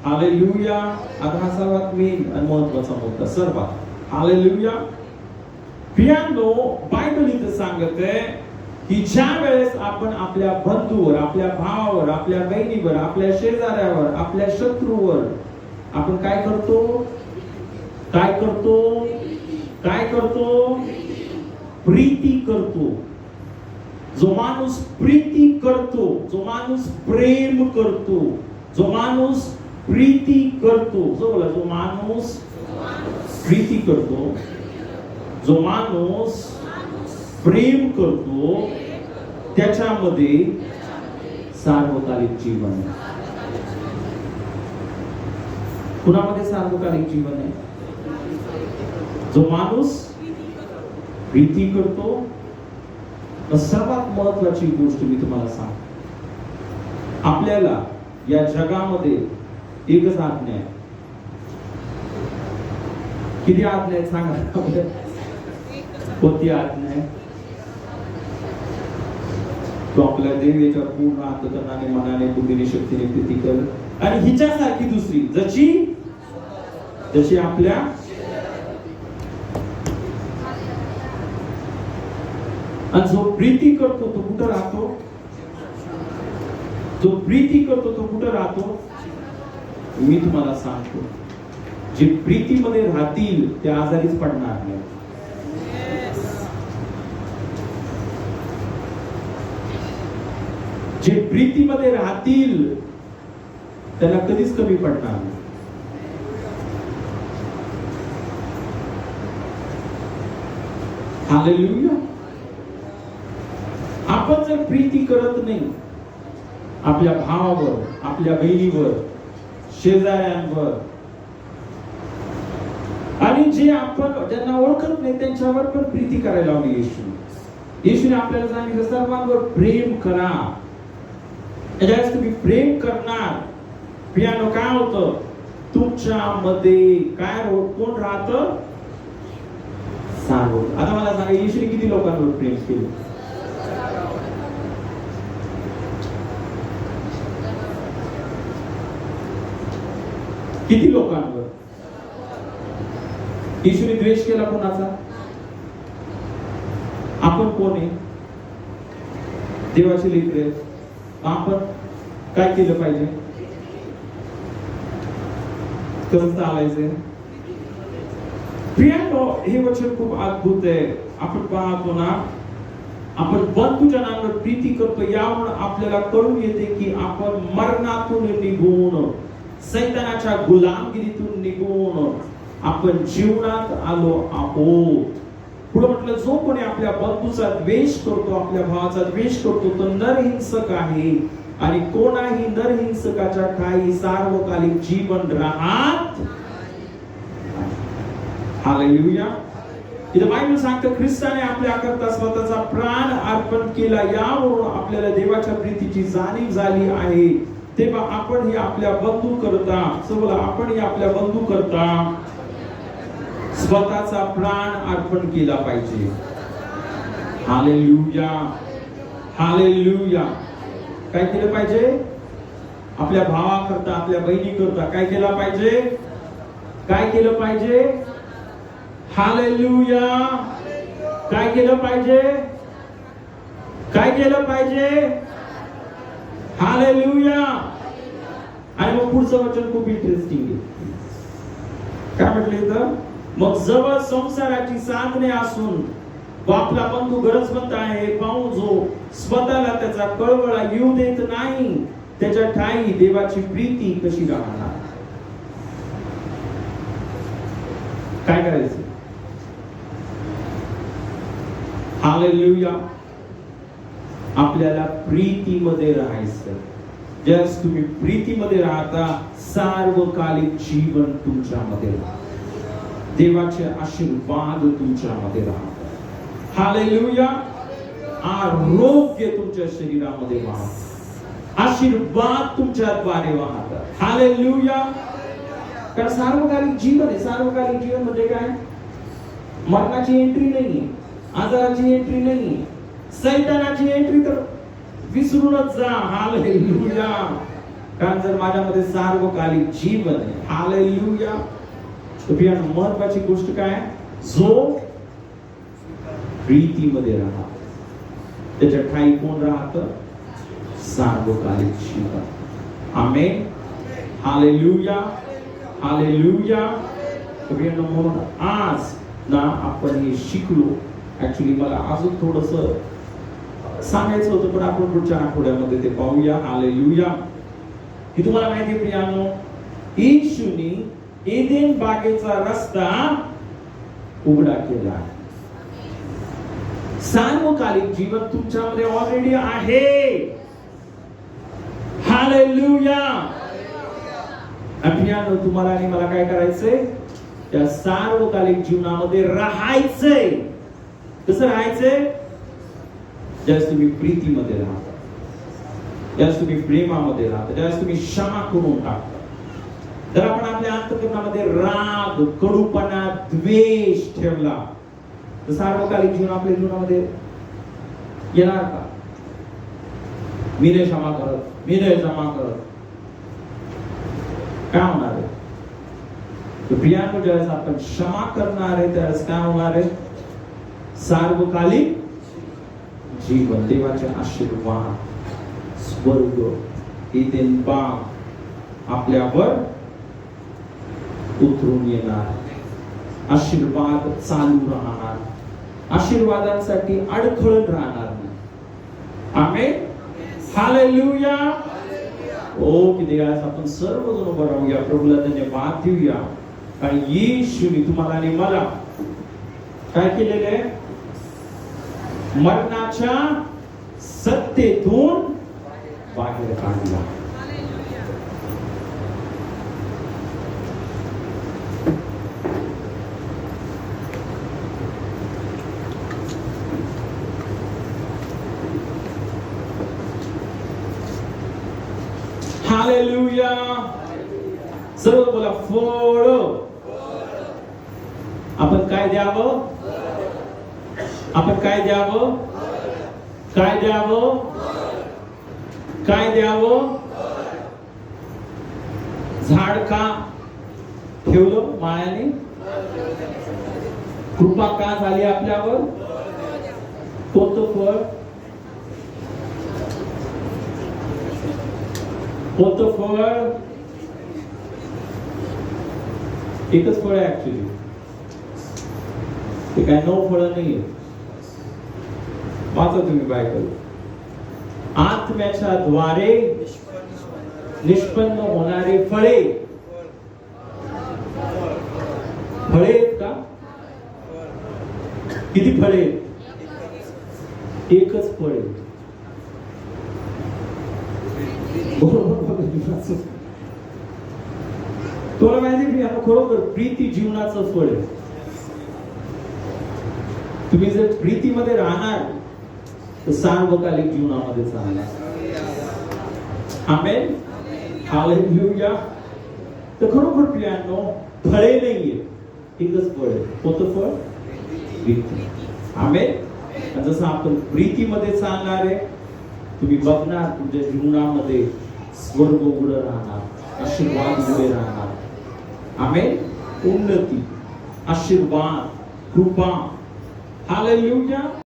hallelujah. आता हा सर्वात मेन आणि महत्वाचा मुद्दा सर्वात. हालेलुया. प्रियांनो, बायबल इथं सांगत आहे की ज्या वेळेस आपण आपल्या बंधूवर, आपल्या भावावर, आपल्या बहिणीवर, आपल्या शेजाऱ्यावर, आपल्या शत्रूवर आपण काय करतो? काय करतो? काय करतो? प्रीती करतो. जो माणूस प्रीती करतो, जो माणूस प्रेम करतो, जो माणूस प्रीती करतो, जो माणूस प्रीती करतो, जो माणूस प्रेम करतो, त्याच्यामध्ये सार्वकालिक जीवन आहे. कुणामध्ये सार्वकालिक जीवन आहे? जो माणूस प्रीती करतो. सर्वात महत्वाची गोष्ट मी तुम्हाला सांगतो, आपल्याला या जगामध्ये एकच आज्ञा आहे. किती आज्ञा आहेत सांगा? कोणती आज्ञा आहे? तो आपल्या देवाच्या पूर्ण अंतकरणाने, मनाने, बुद्धीने, शक्तीने प्रीती कर, आणि हिच्यासारखी दुसरी जशी आपल्या. आणि जो प्रीती करतो तो कुठं राहतो? जो प्रीती करतो तो कुठं राहतो? मी तुम्हाला सांगतो, जे प्रीतीमध्ये राहतील ते आजारीच पडणार नाही. जे प्रीतीमध्ये राहतील त्याला कधीच कमी पडणार नाही. हालेलुया. आपण जर प्रीती करत नाही आपल्या भावावर, आपल्या बहिणीवर, शेजाऱ्यांवर, आणि जे आपण ज्यांना ओळखत नाही त्यांच्यावर पण प्रीती करायला लावली येशूने आपल्याला सांगितलं सर्वांवर प्रेम करा. ज्यावेळेस तुम्ही प्रेम करणार, प्रियानो, काय होतं? तुमच्यामध्ये काय कोण राहतं? सार्वकालिक. आता मला सांगा, येशूने किती लोकांवर प्रेम केलं? किती लोकांवर? येशूने द्वेष केला कोणाचा? आपण कोण आहे? देवाचे लेकरं. आपण काय केलं पाहिजे? कसं चालायचंय? प्रियांनो, हे वचन खूप अद्भुत आहे. आपण पाहतो ना, आपण बंधुजनांवर प्रीती करतो, यावरून आपल्याला कळून येते की आपण मरणातून निघून, सैतानाच्या गुलामगिरीतून निघून आपण जीवनात आलो आहोत. पुढे म्हटलं, जो कोणी आपल्या बंधूचा द्वेष करतो, आपल्या भावाचा द्वेष करतो, तो नरहिंसक आहे आणि कोणाही नरहिंसकाच्या ठाई सार्वकालिक जीवन राहत. हालेलुया. इथे बायबल सांगतं, ख्रिस्ताने आपल्या करता स्वतःचा प्राण अर्पण केला, यावरून आपल्याला देवाच्या प्रीतीची जाणीव झाली आहे. तेव्हा आपण ही आपल्या बंधू करता, आपण ही आपल्या बंधू करता स्वतःचा प्राण अर्पण केला पाहिजे. Hallelujah, hallelujah. काय केलं पाहिजे? आपल्या भावाकरता, आपल्या बहिणीकरता काय केलं पाहिजे? काय केलं पाहिजे? हालेलुया. काय केलं पाहिजे? काय केलं पाहिजे? हालेलुया. आणि मग पुढचं वचन खूप इंटरेस्टिंग आहे. काय म्हटलं इथं? मग जवळ संसाराची साधने असून व आपला बंधू गरजवंत आहे पाहून जो स्वतःला त्याचा कळवळा येऊ देत नाही, त्याच्या ठाई देवाची प्रीती कशी राहणार? काय करायचं? हालेलुया. आपल्याला प्रीतीमध्ये राहायचं. जस तुम्ही प्रीतीमध्ये राहता, सार्वकालिक जीवन तुमच्यामध्ये राहतं. देवाचे आशीर्वाद तुमच्यामध्ये राहतात. हालेलुया. आरोग्य तुमच्या शरीरामध्ये वाहत, आशीर्वाद तुमच्याद्वारे वाहतात. हालेलुया. कारण सार्वकालिक जीवन आहे. सार्वकालिक जीवन म्हणजे काय? मरणाची एंट्री नाहीये, आजाराची एंट्री नाहीये, सैतानाची एंट्री तर विसरूनच जा. हालेलुया. कारण जर माझ्यामध्ये सार्वकालिक जीवन आहे, हालेलुया, तर महत्वाची गोष्ट काय? जो प्रीतीमध्ये राहतो त्याच्या ठाई कोण राहतं? सार्वकालिक जीवन. आमेन. हालेलुया. हालेलुया. म्हणून आज ना आपण हे शिकलो. ऍक्च्युली मला अजून थोडस सांगायचं होतं, पण आपण पुढच्या आठवड्यामध्ये ते पाहूया. हालेलुया. की तुम्हाला माहिती आहे प्रियानो, येशूने एदेन बागेचा रस्ता उघडा केला. सार्वकालिक जीवन तुमच्यामध्ये ऑलरेडी आहे. हालेलुया. प्रियानो, तुम्हाला आणि मला काय करायचंय? त्या सार्वकालिक जीवनामध्ये राहायचंय. कसं राहायचंय? ज्यावेळेस तुम्ही प्रीतीमध्ये राहता, ज्यावेळेस तुम्ही प्रेमामध्ये राहता, ज्यावेळेस तुम्ही क्षमा करून टाकता. जर आपण आपल्या अंतःकरणामध्ये राग, कडूपणा, द्वेष ठेवला तर सार्वकालिक जीवन आपल्या जीवनामध्ये येणार का? मी नाही क्षमा करत, मी नाही क्षमा करत, काय होणार आहे? तर प्रियांनो, ज्यावेळेस आपण क्षमा करणार आहे त्यावेळेस काय होणार आहे? सार्वकालिक जीवन, देवाचे आशीर्वाद, स्वर्ग, एदेन बाग आपल्यावर उतरून येणार. आशीर्वाद चालू राहणार. आशीर्वादांसाठी अडखळत राहणार नाही. आमेन. हालेलुया. ओ किती आज आपण सर्वजण उभं राहूया, प्रभूला धन्यवाद देऊया. कारण येशूने तुम्हाला आणि मला काय केलेले आहे? मरणाच्या सत्तेतून बाहेर काढला. हालेलुया. सर्व बोला फळ. आपण काय द्यावं? आपण काय द्यावं? काय द्यावं? काय द्यावं? झाड का ठेवलं मायाने? कृपा का झाली आपल्यावर? कोणतं फळ? कोणतं फळ? एकच फळ आहे ऍक्च्युली. ते काय 9 फळ नाहीये. वाचा तुम्ही बायबल. आत्म्याच्या द्वारे निष्पन्न होणारे फळे. फळे आहेत का? किती फळे? एकच फळ आहे. तुला माहिती की खरोखर प्रीती जीवनाचं फळ आहे. तुम्ही जर प्रीतीमध्ये राहणार तर सार्वकालिक जीवनामध्ये चालणार. आमेन. हालेलुया. तर खरोखर प्रियांनो, फळे नाहीये, एकच फळ आहे. कोणतं फळ? प्रीती. आमेन. जसं आपण प्रीतीमध्ये चालणार आहे, तुम्ही बघणार तुमच्या जीवनामध्ये स्वर्ग उघडं राहणार, आशीर्वाद उभे राहणार. आमेन. उन्नती, आशीर्वाद, कृपा. हालेलुया.